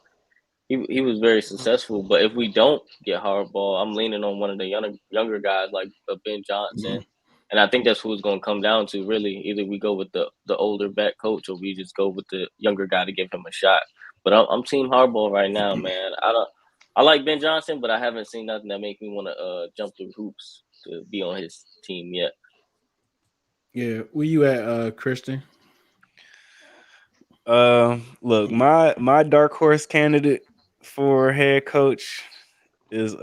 he was very successful. But if we don't get Harbaugh, I'm leaning on one of the younger guys like Ben Johnson. And I think that's who it's going to come down to, really. Either we go with the older back coach, or we just go with the younger guy to give him a shot. But I'm Team Harbaugh right now, man. I like Ben Johnson, but I haven't seen nothing that make me want to jump through hoops to be on his team yet. Yeah, where you at, Christian? Look, my dark horse candidate for head coach is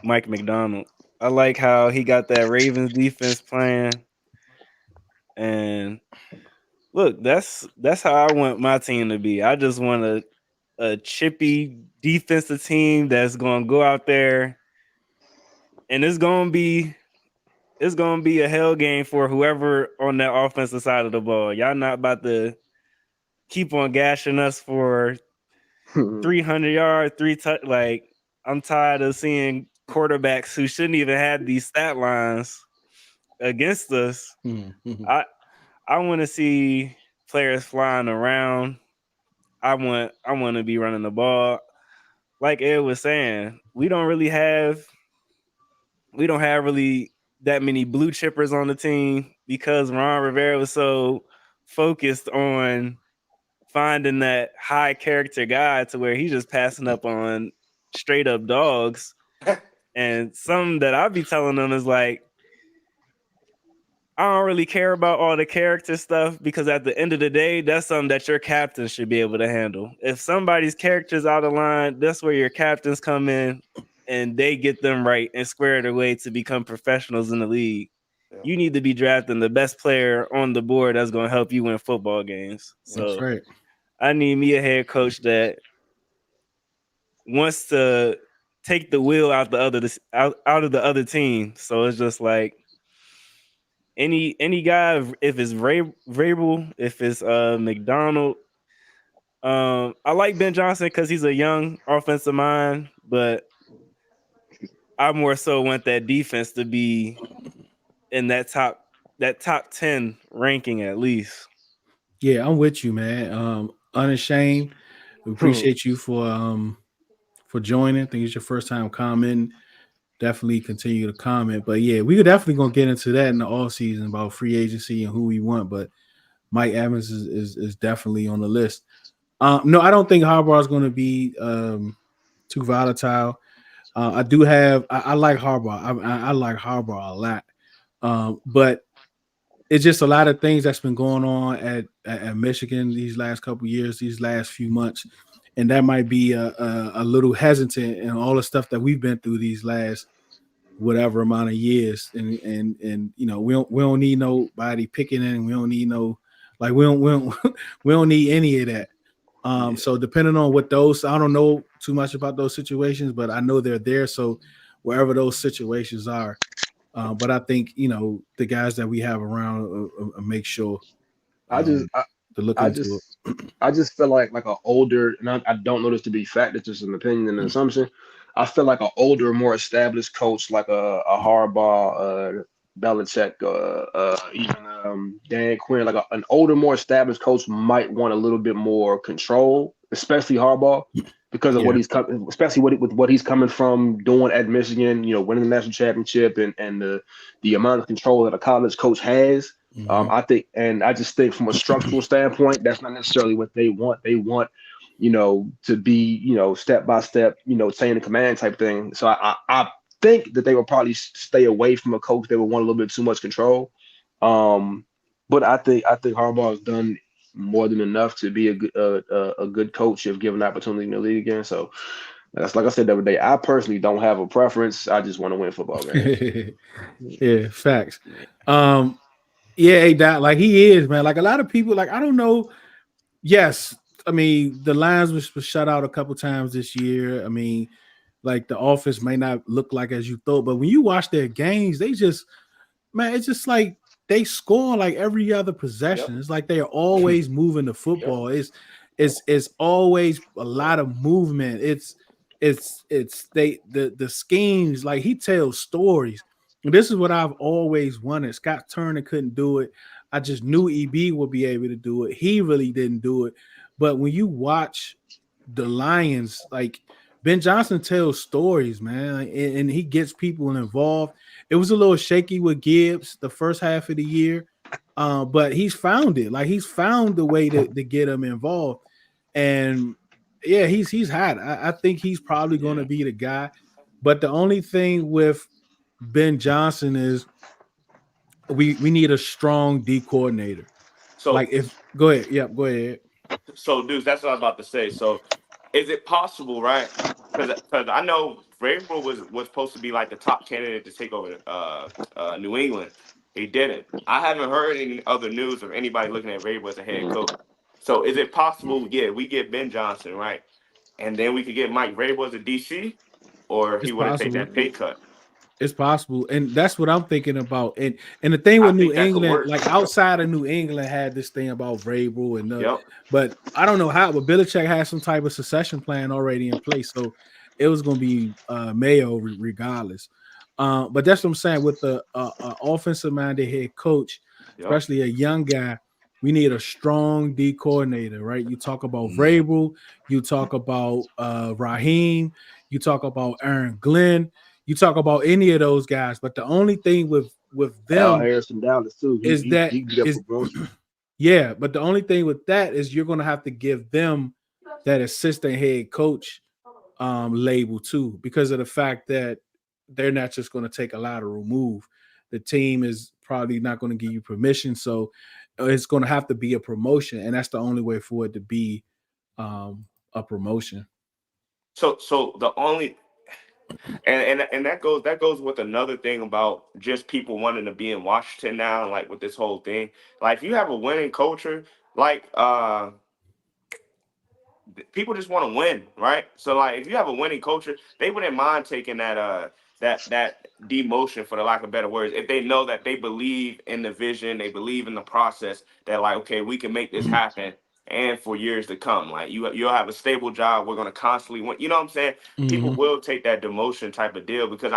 Mike McDonald. I like how he got that Ravens defense playing. And look, that's how I want my team to be. I just want a chippy defensive team that's gonna go out there, and it's gonna be a hell game for whoever on that offensive side of the ball. Y'all not about to keep on gashing us for 300 yards, like, I'm tired of seeing quarterbacks who shouldn't even have these stat lines against us. Mm-hmm. I want to see players flying around. I want to be running the ball. Like Ed was saying, we don't have really that many blue chippers on the team because Ron Rivera was so focused on finding that high character guy to where he's just passing up on straight up dogs. And some that I'll be telling them is like, I don't really care about all the character stuff because at the end of the day, that's something that your captain should be able to handle. If somebody's character's out of line, that's where your captains come in and they get them right and squared away to become professionals in the league. Yeah. You need to be drafting the best player on the board that's going to help you win football games. So That's right. I need me a head coach that wants to take the wheel out of the other team. So it's just like any guy, if it's Vrabel, if it's McDonald. I like Ben Johnson because he's a young offensive mind, but I more so want that defense to be in that top 10 ranking at least. Yeah, I'm with you, man. Unashamed. We appreciate you for joining. I think it's your first time commenting. Definitely continue to comment. But yeah, we're definitely gonna get into that in the off season about free agency and who we want. But Mike Evans is definitely on the list. No, I don't think Harbaugh is going to be too volatile. I like Harbaugh. I like Harbaugh a lot. But it's just a lot of things that's been going on at Michigan these last couple of years, these last few months, and that might be a little hesitant in all the stuff that we've been through these last whatever amount of years. And you know, we don't need nobody picking in. We don't need we don't need any of that. So depending on what those, I don't know too much about those situations, but I know they're there. So wherever those situations are, but I think, you know, the guys that we have around make sure to look into it. I just feel like an older, and I don't know this to be fact, it's just an opinion and an assumption. I feel like an older, more established coach like a Harbaugh, Belichick, even Dan Quinn, like an older, more established coach might want a little bit more control, especially Harbaugh, because of what he's coming, especially with what he's coming from doing at Michigan, you know, winning the national championship and the amount of control that a college coach has. I think, and I just think from a structural standpoint, that's not necessarily what they want. They want, you know, to be, you know, step by step, you know, chain of command type thing. So I think that they will probably stay away from a coach that would want a little bit too much control. But I think Harbaugh has done more than enough to be a good coach if given the opportunity in the league again. So that's, like I said the other day, I personally don't have a preference. I just want to win football games. Yeah, facts. Yeah, that, like, he is, man. Like, a lot of people, like, I don't know. Yes, I mean, the Lions was shut out a couple times this year. I mean, like, the offense may not look like as you thought, but when you watch their games, they just, man, it's just like they score like every other possession. It's like they are always moving the football. It's always a lot of movement. The schemes, like, he tells stories. And this is what I've always wanted. Scott Turner couldn't do it. I just knew EB would be able to do it. He really didn't do it. But when you watch the Lions, like, Ben Johnson tells stories, man, and he gets people involved. It was a little shaky with Gibbs the first half of the year, but he's found it. Like, he's found the way to get him involved. And, yeah, he's hot. I think he's probably going to be the guy. But the only thing with Ben Johnson is we need a strong D coordinator. So, like, if go ahead. Yeah, go ahead. So, dudes, that's what I was about to say. So, is it possible, right? Because I know Vrabel was supposed to be like the top candidate to take over New England. He didn't. I haven't heard any other news of anybody looking at Vrabel as a head coach. So, is it possible? Yeah, we get Ben Johnson, right, and then we could get Mike Vrabel as a DC, or he would have taken that pay cut. It's possible, and that's what I'm thinking about. And the thing with New England, like, outside of New England, had this thing about Vrabel and but I don't know how. But Belichick has some type of succession plan already in place. So it was going to be Mayo regardless. But that's what I'm saying with the offensive minded head coach, especially a young guy. We need a strong D coordinator, right? You talk about Vrabel, you talk about Raheem, you talk about Aaron Glenn, you talk about any of those guys. But the only thing with Al them Harrison Dallas too. is that He can get is promotion. yeah, but the only thing with that is you're going to have to give them that assistant head coach label too, because of the fact that they're not just going to take a lateral move. The team is probably not going to give you permission, so it's going to have to be a promotion, and that's the only way for it to be a promotion. So the only and that goes with another thing about just people wanting to be in Washington now, like with this whole thing. Like if you have a winning culture, like people just want to win, right? So like if you have a winning culture, they wouldn't mind taking that demotion, for the lack of better words, if they know that they believe in the vision, they believe in the process, that like, okay, we can make this happen and for years to come. Like you'll have a stable job, we're gonna constantly win. You know what I'm saying? People will take that demotion type of deal because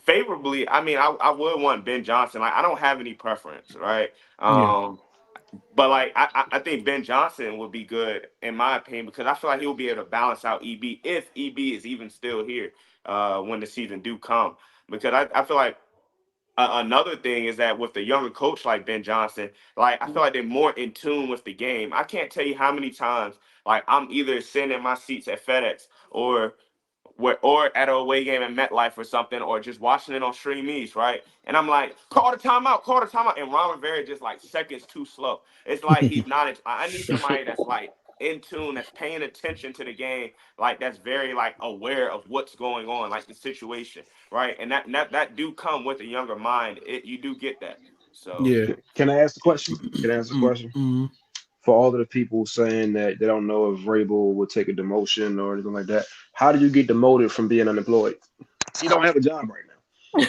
favorably, I mean, I would want Ben Johnson. Like I don't have any preference, right? Yeah. But like I think Ben Johnson would be good in my opinion because I feel like he'll be able to balance out EB if EB is even still here when the season do come. Because I feel like another thing is that with the younger coach like Ben Johnson, like I feel like they're more in tune with the game. I can't tell you how many times like I'm either sitting in my seats at FedEx or at a away game in MetLife or something, or just watching it on Stream East, right? And I'm like, call the timeout, and Ron Rivera just like seconds too slow. It's like he's not. I need somebody that's like in tune, that's paying attention to the game, like that's very like aware of what's going on, like the situation, right? And that do come with a younger mind. You do get that. So Yeah. Can I ask the question? Can I ask the question? For all of the people saying that they don't know if Vrabel would take a demotion or anything like that, how do you get demoted from being unemployed? You don't have a job right now.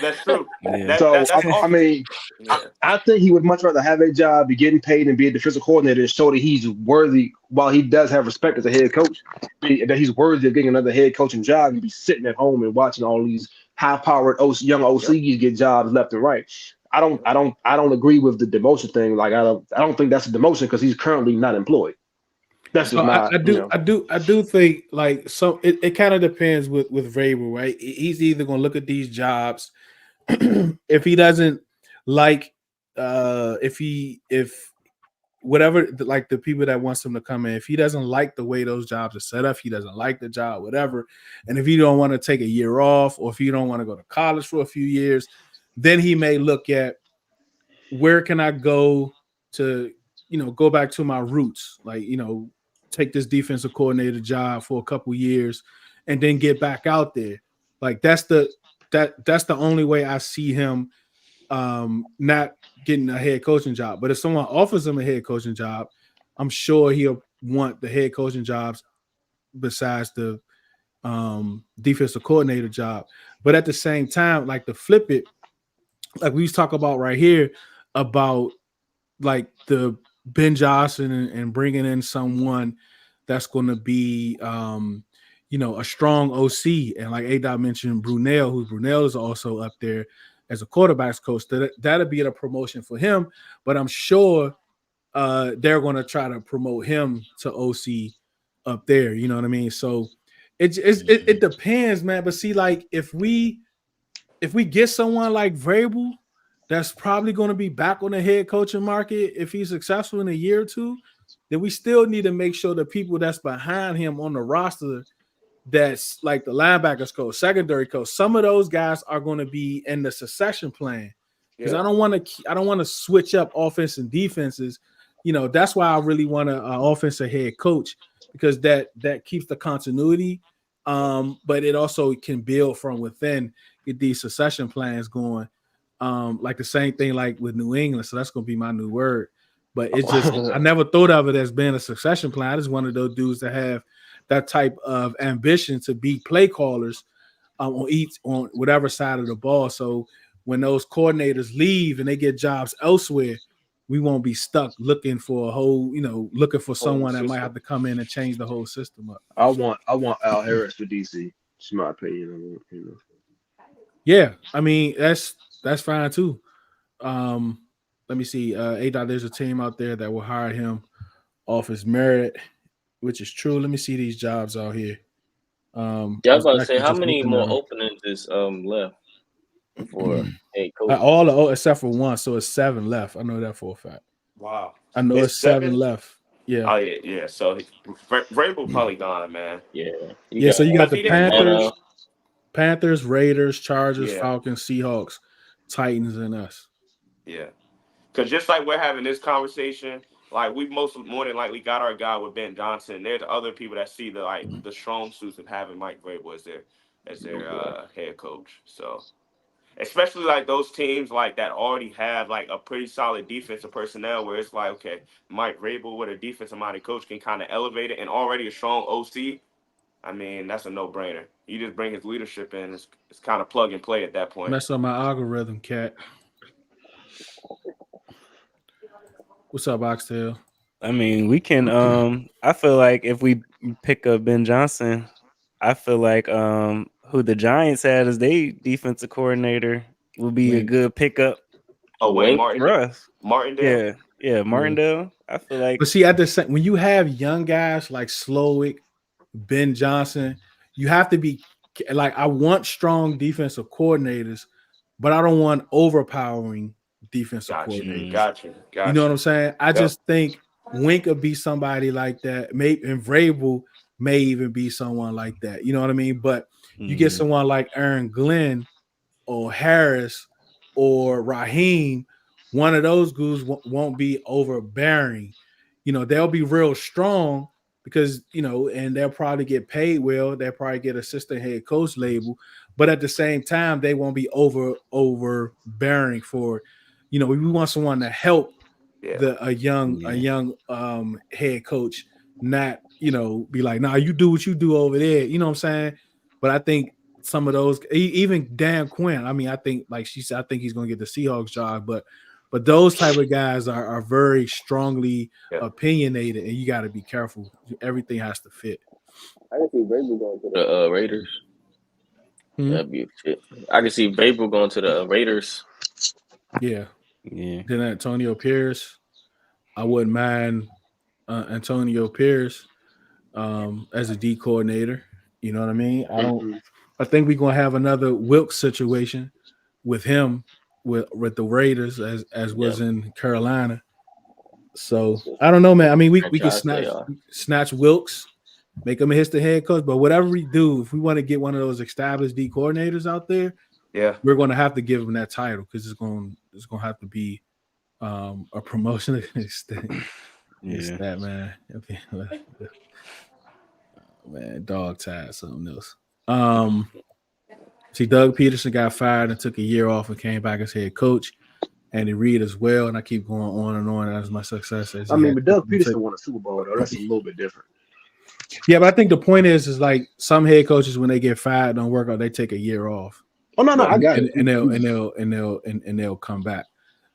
that's true. Yeah. That's I also mean, yeah. I think he would much rather have a job, be getting paid, and be a defensive coordinator and show that he's worthy, while he does have respect as a head coach, that he's worthy of getting another head coaching job and be sitting at home and watching all these high-powered young OCs get jobs left and right. I don't agree with the demotion thing. Like I don't think that's a demotion because he's currently not employed. That's So just my, I do think like so it kind of depends with Vrabel, right? He's either gonna look at these jobs if he doesn't like if whatever like the people that wants him to come in, if he doesn't like the way those jobs are set up, he doesn't like the job, whatever. And if you don't want to take a year off, or if you don't want to go to college for a few years, then he may look at where can I go to, go back to my roots, like, take this defensive coordinator job for a couple years and then get back out there. Like that's the only way I see him not getting a head coaching job. But if someone offers him a head coaching job, I'm sure he'll want the head coaching jobs besides the defensive coordinator job. But at the same time, like to flip it, like we was talking about right here about like the Ben Johnson and bringing in someone that's going to be, a strong OC. And like A-Dot mentioned Brunel is also up there as a quarterbacks coach. That'll be a promotion for him, but I'm sure they're going to try to promote him to OC up there. You know what I mean? So it depends, man. But see, like if we get someone like Vrabel, that's probably going to be back on the head coaching market if he's successful in a year or two, then we still need to make sure the people that's behind him on the roster, that's like the linebackers coach, secondary coach, some of those guys are going to be in the succession plan. Because I don't want to switch up offense and defenses. That's why I really want an offensive head coach, because that keeps the continuity. But it also can build from within, get these succession plans going. Like the same thing like with New England. So that's gonna be my new word. But it's just I never thought of it as being a succession plan. I just wanted those dudes to have that type of ambition to be play callers on whatever side of the ball. So when those coordinators leave and they get jobs elsewhere, we won't be stuck looking for a whole, looking for someone that might system. have to come in and change the whole system up. I want Al Harris for DC. It's my opinion. Yeah, I mean that's fine too. Let me see. There's a team out there that will hire him off his merit, which is true. Let me see these jobs out here. Yeah, I was about to say, how many more open? openings is left for head coach? All except for one, so it's 7 left. I know that for a fact. Wow. I know it's 7 left. Yeah. Oh yeah. So Vrabel probably gone, man. Yeah. So you got the Panthers. Panthers, Raiders, Chargers, Yeah. Falcons, Seahawks, Titans, and us. Yeah. Because just like we're having this conversation, like we more than likely got our guy with Ben Johnson. There's other people that see the strong suits of having Mike Vrabel as their head coach. So especially like those teams like that already have like a pretty solid defensive personnel where it's like, okay, Mike Vrabel with a defensive minded coach can kind of elevate it, and already a strong OC. I mean, that's a no-brainer. You just bring his leadership in. It's kind of plug and play at that point. Mess up my algorithm, cat. What's up, Oxtail? I mean, we can. I feel like if we pick up Ben Johnson, I feel like who the Giants had as their defensive coordinator will be a good pickup. Oh, wait, Martin. For us. Martindale. Yeah, Martindale. I feel like. But see, at the same, when you have young guys like Slowick, Ben Johnson, you have to be like, I want strong defensive coordinators, but I don't want overpowering defensive coordinators. Got you. You know what I'm saying? I just think Wink would be somebody like that. Maybe, and Vrabel may even be someone like that. You know what I mean? But you get someone like Aaron Glenn or Harris or Raheem, one of those dudes won't be overbearing. They'll be real strong because, and they'll probably get paid well. They'll probably get assistant head coach label. But at the same time, they won't be overbearing for, we want someone to help a young head coach, not, be like, nah, you do what you do over there. You know what I'm saying? But I think some of those, even Dan Quinn, I mean, I think, like she said, I think he's going to get the Seahawks job, but those type of guys are very strongly opinionated, and you got to be careful. Everything has to fit. I can see Vrabel going to the Raiders. That'd be a fit. I can see Vrabel going to the Raiders. Yeah. Then Antonio Pierce, I wouldn't mind Antonio Pierce as a D coordinator. You know what I mean? I think we're gonna have another Wilkes situation with him with the Raiders as was in Carolina. So I don't know, man. I mean, we can snatch Wilkes, make him a the head coach, but whatever we do, if we want to get one of those established D coordinators out there, we're going to have to give him that title because it's going to have to be a promotion. It's that, man. Okay. Man, dog tired, something else. See, Doug Peterson got fired and took a year off and came back as head coach. Andy Reid as well, and I keep going on and on as my successor. But Doug Peterson won a Super Bowl, though. That's a little bit different. Yeah, but I think the point is like some head coaches, when they get fired, don't work out, they take a year off. Oh no, I got it. And they'll come back.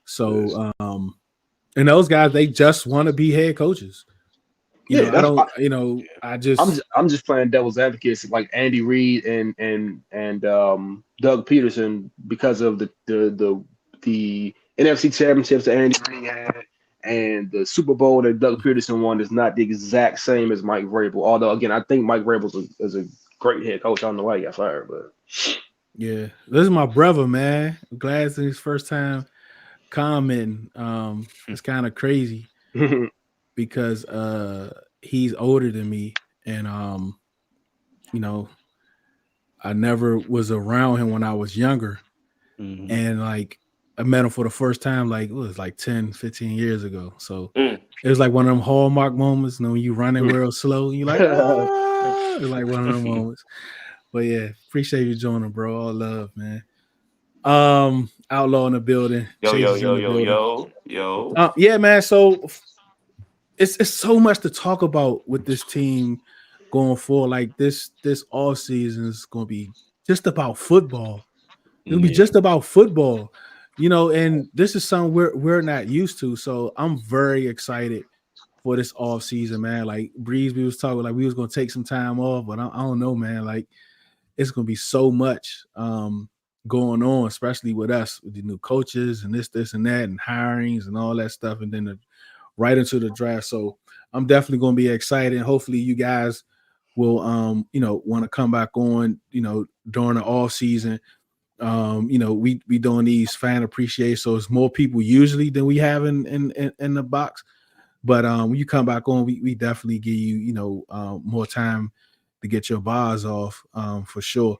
So and those guys, they just want to be head coaches. I'm just playing devil's advocate, like Andy Reid and Doug Peterson, because of the NFC championships that Andy Reid had and the Super Bowl that Doug Peterson won is not the exact same as Mike Vrabel. Although again, I think Mike Vrabel is a great head coach. I don't know why he got fired, but yeah, this is my brother, man. I'm glad it's his first time commenting. It's kind of crazy. Because he's older than me, and I never was around him when I was younger, and like I met him for the first time like it was like 10, 15 years ago. So it was like one of them hallmark moments, when you running real slow, you like, it's like one of them moments. But yeah, appreciate you joining, bro. All love, man. Outlaw in the building. Yo. Yeah, man. So it's so much to talk about with this team going forward. Like this all season is going to be just about football. It'll be just about football. and this is something we're not used to. So I'm very excited for this off season, man. Like Breeze, we was talking like we was gonna take some time off, but I don't know, man. Like it's gonna be so much going on, especially with us with the new coaches and this and that and hirings and all that stuff, and then right into the draft. So I'm definitely gonna be excited. Hopefully, you guys will want to come back on during the off season. We doing these fan appreciation, so it's more people usually than we have in the box. But when you come back on, we definitely give you more time to get your bars off for sure.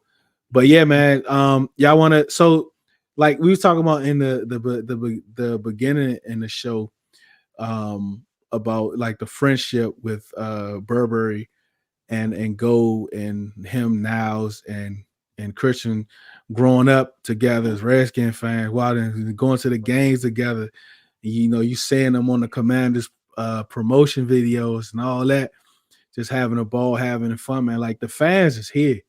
But yeah, man, y'all want to like we was talking about in the beginning in the show about like the friendship with Burberry and Go and him Niles and Christian growing up together as Redskin fans, while going to the games together. You seeing them on the Commanders promotion videos and all that, just having a ball, having fun, man. Like the fans is here,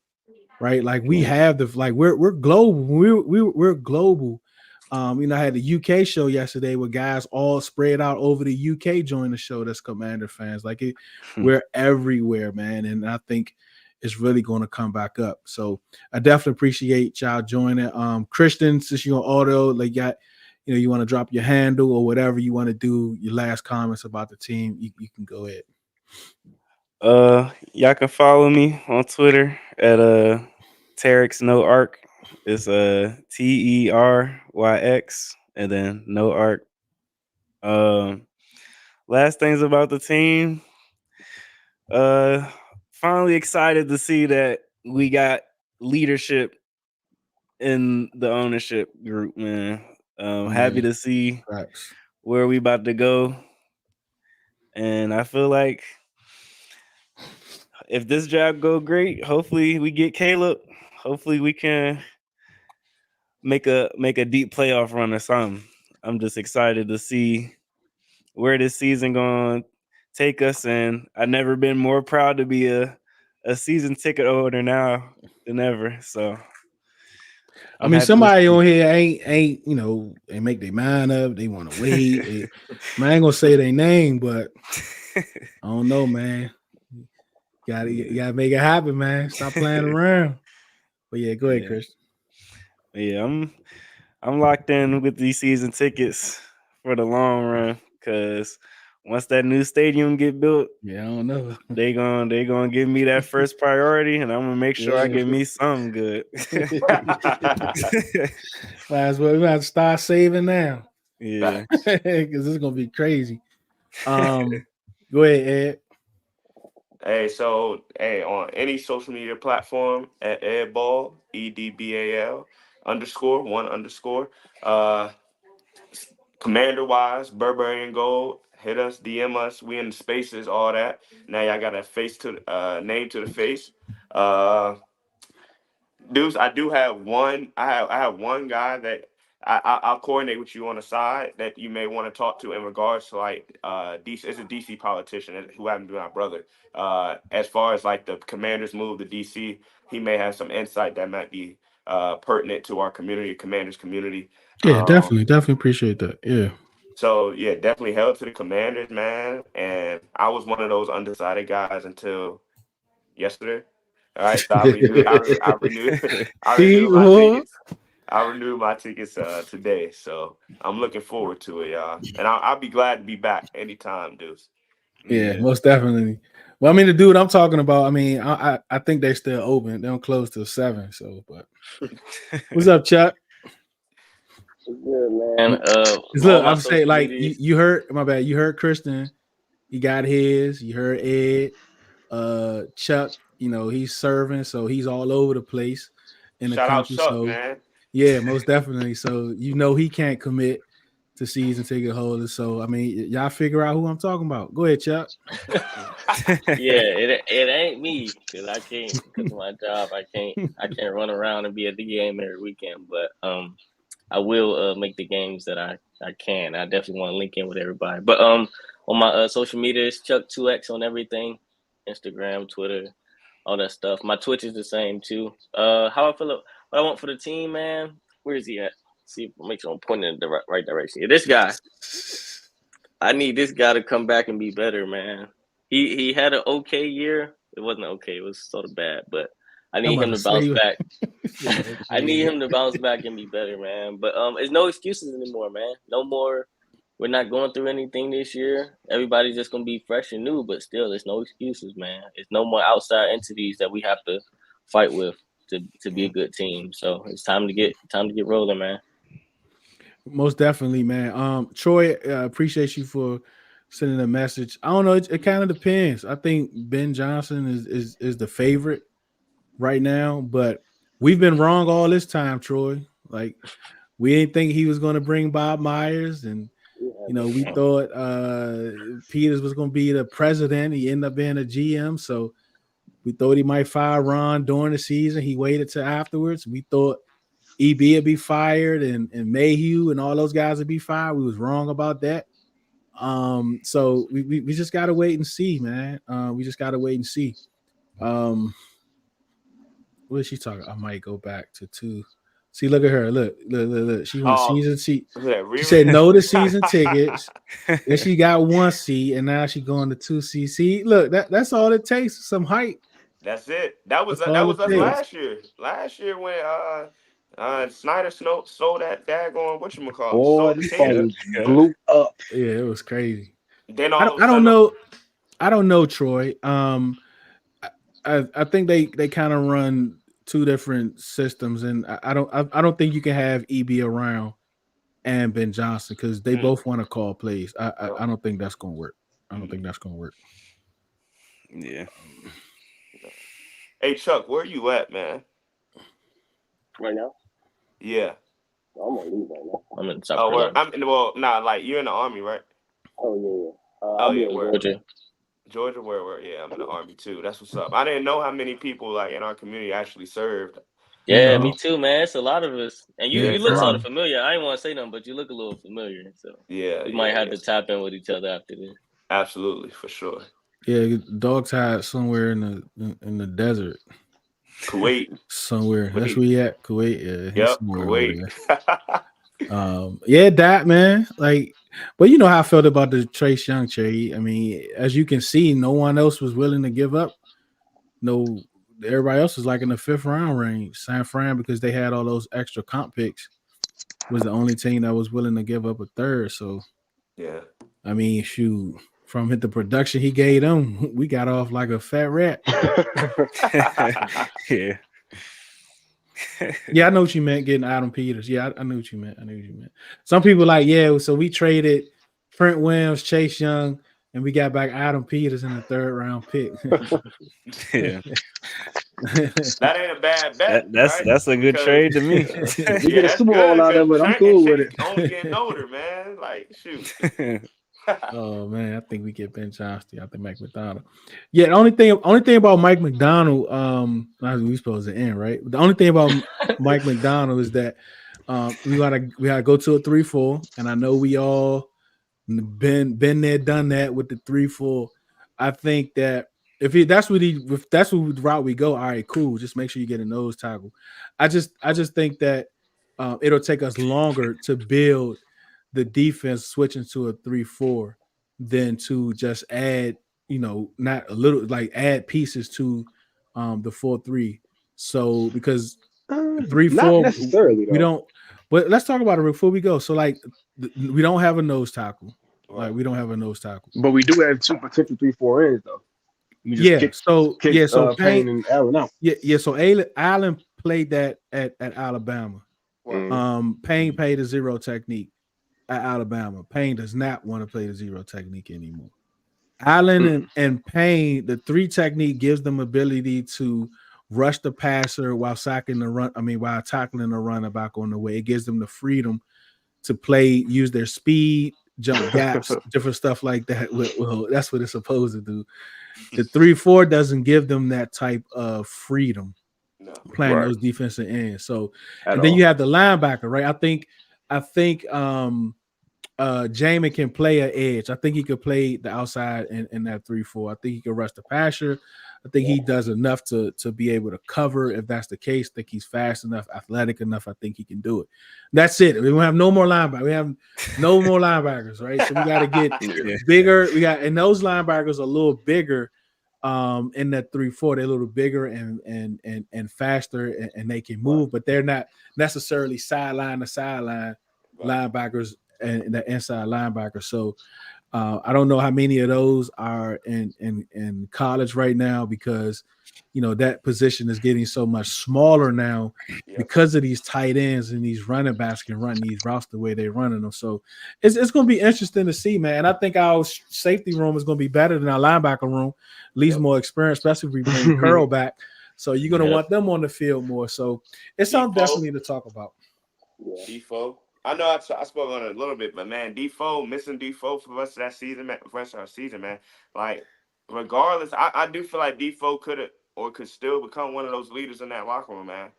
right? Like we have we're global. We're global. I had the UK show yesterday where guys all spread out over the UK join the show. That's Commander fans. We're everywhere, man. And I think it's really going to come back up. So I definitely appreciate y'all joining. Christian, since you're on auto, you want to drop your handle or whatever you want to do, your last comments about the team, you can go ahead. Y'all can follow me on Twitter at Teryx No Arc. It's TERYX and then No Arc. Last things about the team. Finally excited to see that we got leadership in the ownership group, man. Happy to see where we about to go. And I feel like if this job go great, hopefully we get Caleb. Hopefully we can make a deep playoff run or something. I'm just excited to see where this season going to take us, and I've never been more proud to be a season ticket holder now than ever. So somebody on here ain't they make their mind up. They want to wait. I ain't gonna say their name, but I don't know, man. You gotta make it happen, man. Stop playing around. But yeah, go ahead, Chris. Yeah, I'm locked in with these season tickets for the long run, because once that new stadium get built, I don't know. They gonna give me that first priority, and I'm gonna make sure I get me something good. Might as well we have to start saving now. Yeah, because it's gonna be crazy. Go ahead, Ed. Hey, on any social media platform at Edball, EDBAL _1_. Commander wise, Burberry and Gold, hit us, DM us. We in the spaces, all that. Now y'all got a name to the face. Deuce, I do have one. I have one guy that I'll coordinate with you on the side that you may want to talk to in regards to DC. It's a DC politician who happens to be my brother. As far as like the Commanders move to DC, he may have some insight that might be pertinent to our community, Commanders community. Yeah, definitely appreciate that. Yeah. So yeah, definitely held to the Commanders, man. And I was one of those undecided guys until yesterday. All right, so I renewed my tickets today. So I'm looking forward to it, y'all. And I'll be glad to be back anytime, Deuce. Yeah, most definitely. Well, I mean, the dude I'm talking about, I mean, I think they're still open. They don't close till 7. So, but what's up, Chuck? Good, man. Look, I'm saying, like you heard, my bad. You heard Christian. He got his. You heard Ed. Chuck. He's serving, so he's all over the place in the country. Shout out Chuck, so, man. Yeah, most definitely. So he can't commit to season ticket holders. So I mean, y'all figure out who I'm talking about. Go ahead, Chuck. Yeah, it ain't me, because I can't, because of my job. I can't run around and be at the game every weekend. But I will make the games that I can. I definitely want to link in with everybody. But on my social media, it's Chuck2X on everything, Instagram, Twitter, all that stuff. My Twitch is the same too. How I feel, what I want for the team, man. Where is he at? see if make sure I'm pointing in the right direction. Yeah, this guy. I need this guy to come back and be better, man. He had an okay year. It wasn't okay. It was sort of bad, but I need him to bounce back. I need him to bounce back and be better, man. But it's no excuses anymore, man. No more. We're not going through anything this year. Everybody's just gonna be fresh and new, but still, it's no excuses, man. It's no more outside entities that we have to fight with to be a good team. So it's time to get rolling, man. Most definitely, man. Troy, appreciate you for sending a message. I don't know. It kind of depends. I think Ben Johnson is the favorite right now, but we've been wrong all this time, Troy. Like we didn't think he was going to bring Bob Myers, and we thought Peters was going to be the president. He ended up being a GM, so we thought he might fire Ron during the season. He waited till afterwards. We thought EB would be fired and Mayhew and all those guys would be fired. We was wrong about that. So we just gotta wait and see, man. We just gotta wait and see. What is she talking? I might go back to 2. See, look at her. Look. She went season seat. She said no to season tickets. Then she got 1 seat, and now she going to 2 seats. See, look, that's all it takes. Some hype. That's it. That was us last year. Last year when Snyder sold that daggone whatchamacallit. Boy, this phone blew up. Yeah, it was crazy. Then I don't know. I don't know, Troy. I think they kind of run 2 different systems, and I don't think you can have EB around and Ben Johnson because they both want to call plays. I don't think that's gonna work. I don't think that's gonna work. Yeah. Hey Chuck, where you at, man? Right now? Yeah. I'm on leave right now. I'm in South Carolina. Like you're in the Army, right? Oh yeah. Where? Georgia. Georgia, where? Yeah, I'm in the Army too. That's what's up. I didn't know how many people like in our community actually served. Yeah, me too, man. It's a lot of us, and you look sort of familiar. I didn't want to say nothing, but you look a little familiar. So we might have to tap in with each other after this. Absolutely, for sure. Yeah, dog tied somewhere in the desert. Kuwait. Somewhere. Kuwait. That's where he at. Kuwait. Yeah. Yep. Kuwait. Yeah, that man. Like, but you know how I felt about the Trace Young trade. I mean, as you can see, no one else was willing to give up. No, everybody else was like in the 5th round range. San Fran, because they had all those extra comp picks, was the only team that was willing to give up a 3rd. So, yeah. I mean, shoot. From the production he gave them, we got off like a fat rat. Yeah. Yeah, I know what you meant getting Adam Peters. Yeah, I knew what you meant. Some people like, yeah, so we traded Trent Williams, Chase Young, and we got back Adam Peters in the 3rd round pick. Yeah. That ain't a bad bet. That's a good trade to me. You get a Super Bowl out of it. I'm cool with it. Only getting older, man. Like, shoot. Oh man, I think we get Ben Johnson. I think Mike McDonald. Yeah, the only thing about Mike McDonald, we supposed to end, right? The only thing about Mike McDonald is that we gotta go to a 3-4, and I know we all been there, done that with the 3-4. I think that if that's what route we go, all right, cool. Just make sure you get a nose tackle. I just think that it'll take us longer to build the defense switching to a 3-4 than to just add, not a little, like add pieces to the 4-3. So because 3-4, not necessarily, we don't. But let's talk about it before we go. So like, we don't have a nose tackle. Like we don't have a nose tackle. But we do have 2 potential 3-4 ends though. So Payne and Allen out. Yeah. So Allen played that at Alabama. Payne played a 0 technique at Alabama. Payne does not want to play the 0 technique anymore. Allen and Payne, the 3 technique gives them ability to rush the passer while tackling the runner back on the way. It gives them the freedom to use their speed, jump gaps, different stuff like that. Well, that's what it's supposed to do. The 3-4 doesn't give them that type of freedom playing those defensive ends. So, and then you have the linebacker, right? I think Jamin can play an edge. I think he could play the outside in that 3-4. I think he can rush the passer. I think he does enough to be able to cover if that's the case. I think he's fast enough, athletic enough. I think he can do it. That's it. We don't have no more linebackers. We have no more linebackers, right? So we got to get bigger. And those linebackers are a little bigger in that 3-4. They're a little bigger and faster, and they can move, but they're not necessarily sideline to sideline linebackers and the inside linebacker. So I don't know how many of those are in college right now, because that position is getting so much smaller now because of these tight ends and these running backs can run these routes the way they're running them. So it's going to be interesting to see, man. And I think our safety room is going to be better than our linebacker room, at least more experience, especially if we bring Curl back. So you're going to want them on the field more. So it's something definitely to talk about. Defoe. I know I spoke on it a little bit, but man, missing Defoe for the rest of that season, man, rest of our season, man. Like, regardless, I do feel like Defoe could still become one of those leaders in that locker room, man.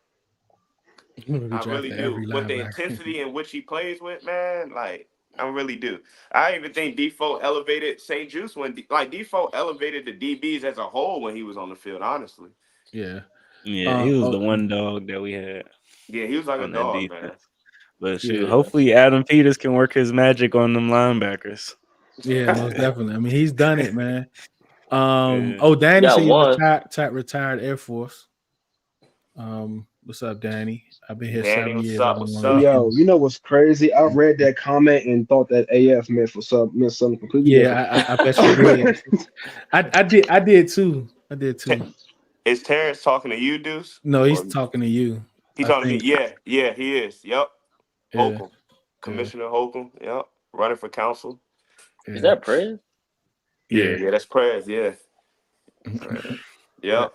I really do. With the intensity in which he plays with, man, like, I really do. I even think Defoe elevated St. Juice Defoe elevated the DBs as a whole when he was on the field, honestly. Yeah. Yeah, he was the one dog that we had. Yeah, he was like a dog, defense, man. But shoot, hopefully Adam Peters can work his magic on them linebackers. Yeah, most definitely. I mean, he's done it, man. Danny said he retired Air Force. What's up, Danny? I've been here 7 years. Yo, you know what's crazy? I read that comment and thought that AF meant something completely different. I bet you did. I did too. Is Terrence talking to you, Deuce? No, he's talking to you. He's talking to me. Yeah, he is. Yep. Holcomb. Commissioner Holcomb. Yep. Running for council. Is that Prez? Yeah, that's Prez. Yeah. Yep.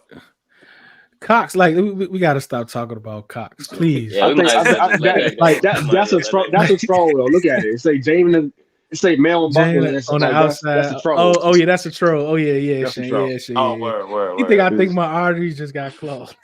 Cox, like we got to stop talking about Cox, please. Yeah, that's a strong though. Look at it. It say Jamin. It say Melvin Buckner on the outside. That's a troll. Oh yeah, that's a troll. Oh yeah, Shane. Yeah, Shane. Oh, word. I think my arteries just got clogged.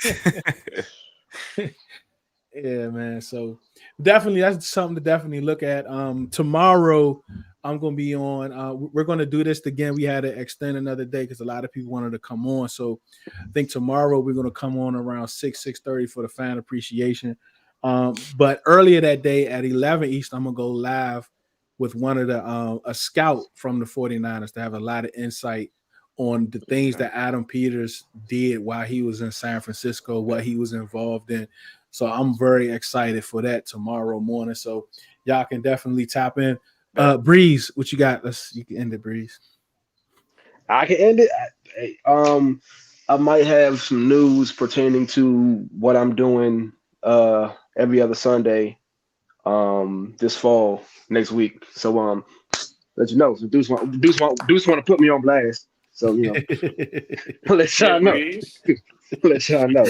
Yeah, man. So definitely, that's something to definitely look at. Tomorrow, I'm going to be on. We're going to do this again. We had to extend another day because a lot of people wanted to come on. So I think tomorrow we're going to come on around 6:30 for the fan appreciation. But earlier that day at 11 East, I'm going to go live with one of the a scout from the 49ers to have a lot of insight on the things that Adam Peters did while he was in San Francisco, what he was involved in. So I'm very excited for that tomorrow morning. So y'all can definitely tap in. Breeze, what you got? You can end it, Breeze. I can end it. I might have some news pertaining to what I'm doing every other Sunday this fall next week. So let you know. So Deuce want to put me on blast. So let y'all know. Let y'all know.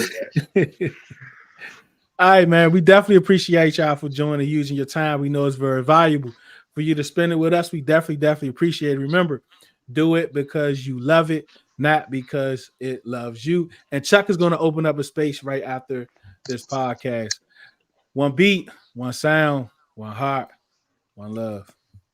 All right, man. We definitely appreciate y'all for joining, using your time. We know it's very valuable for you to spend it with us. We definitely appreciate it. Remember, do it because you love it, not because it loves you. And Chuck is going to open up a space right after this podcast. One beat, one sound, one heart, one love.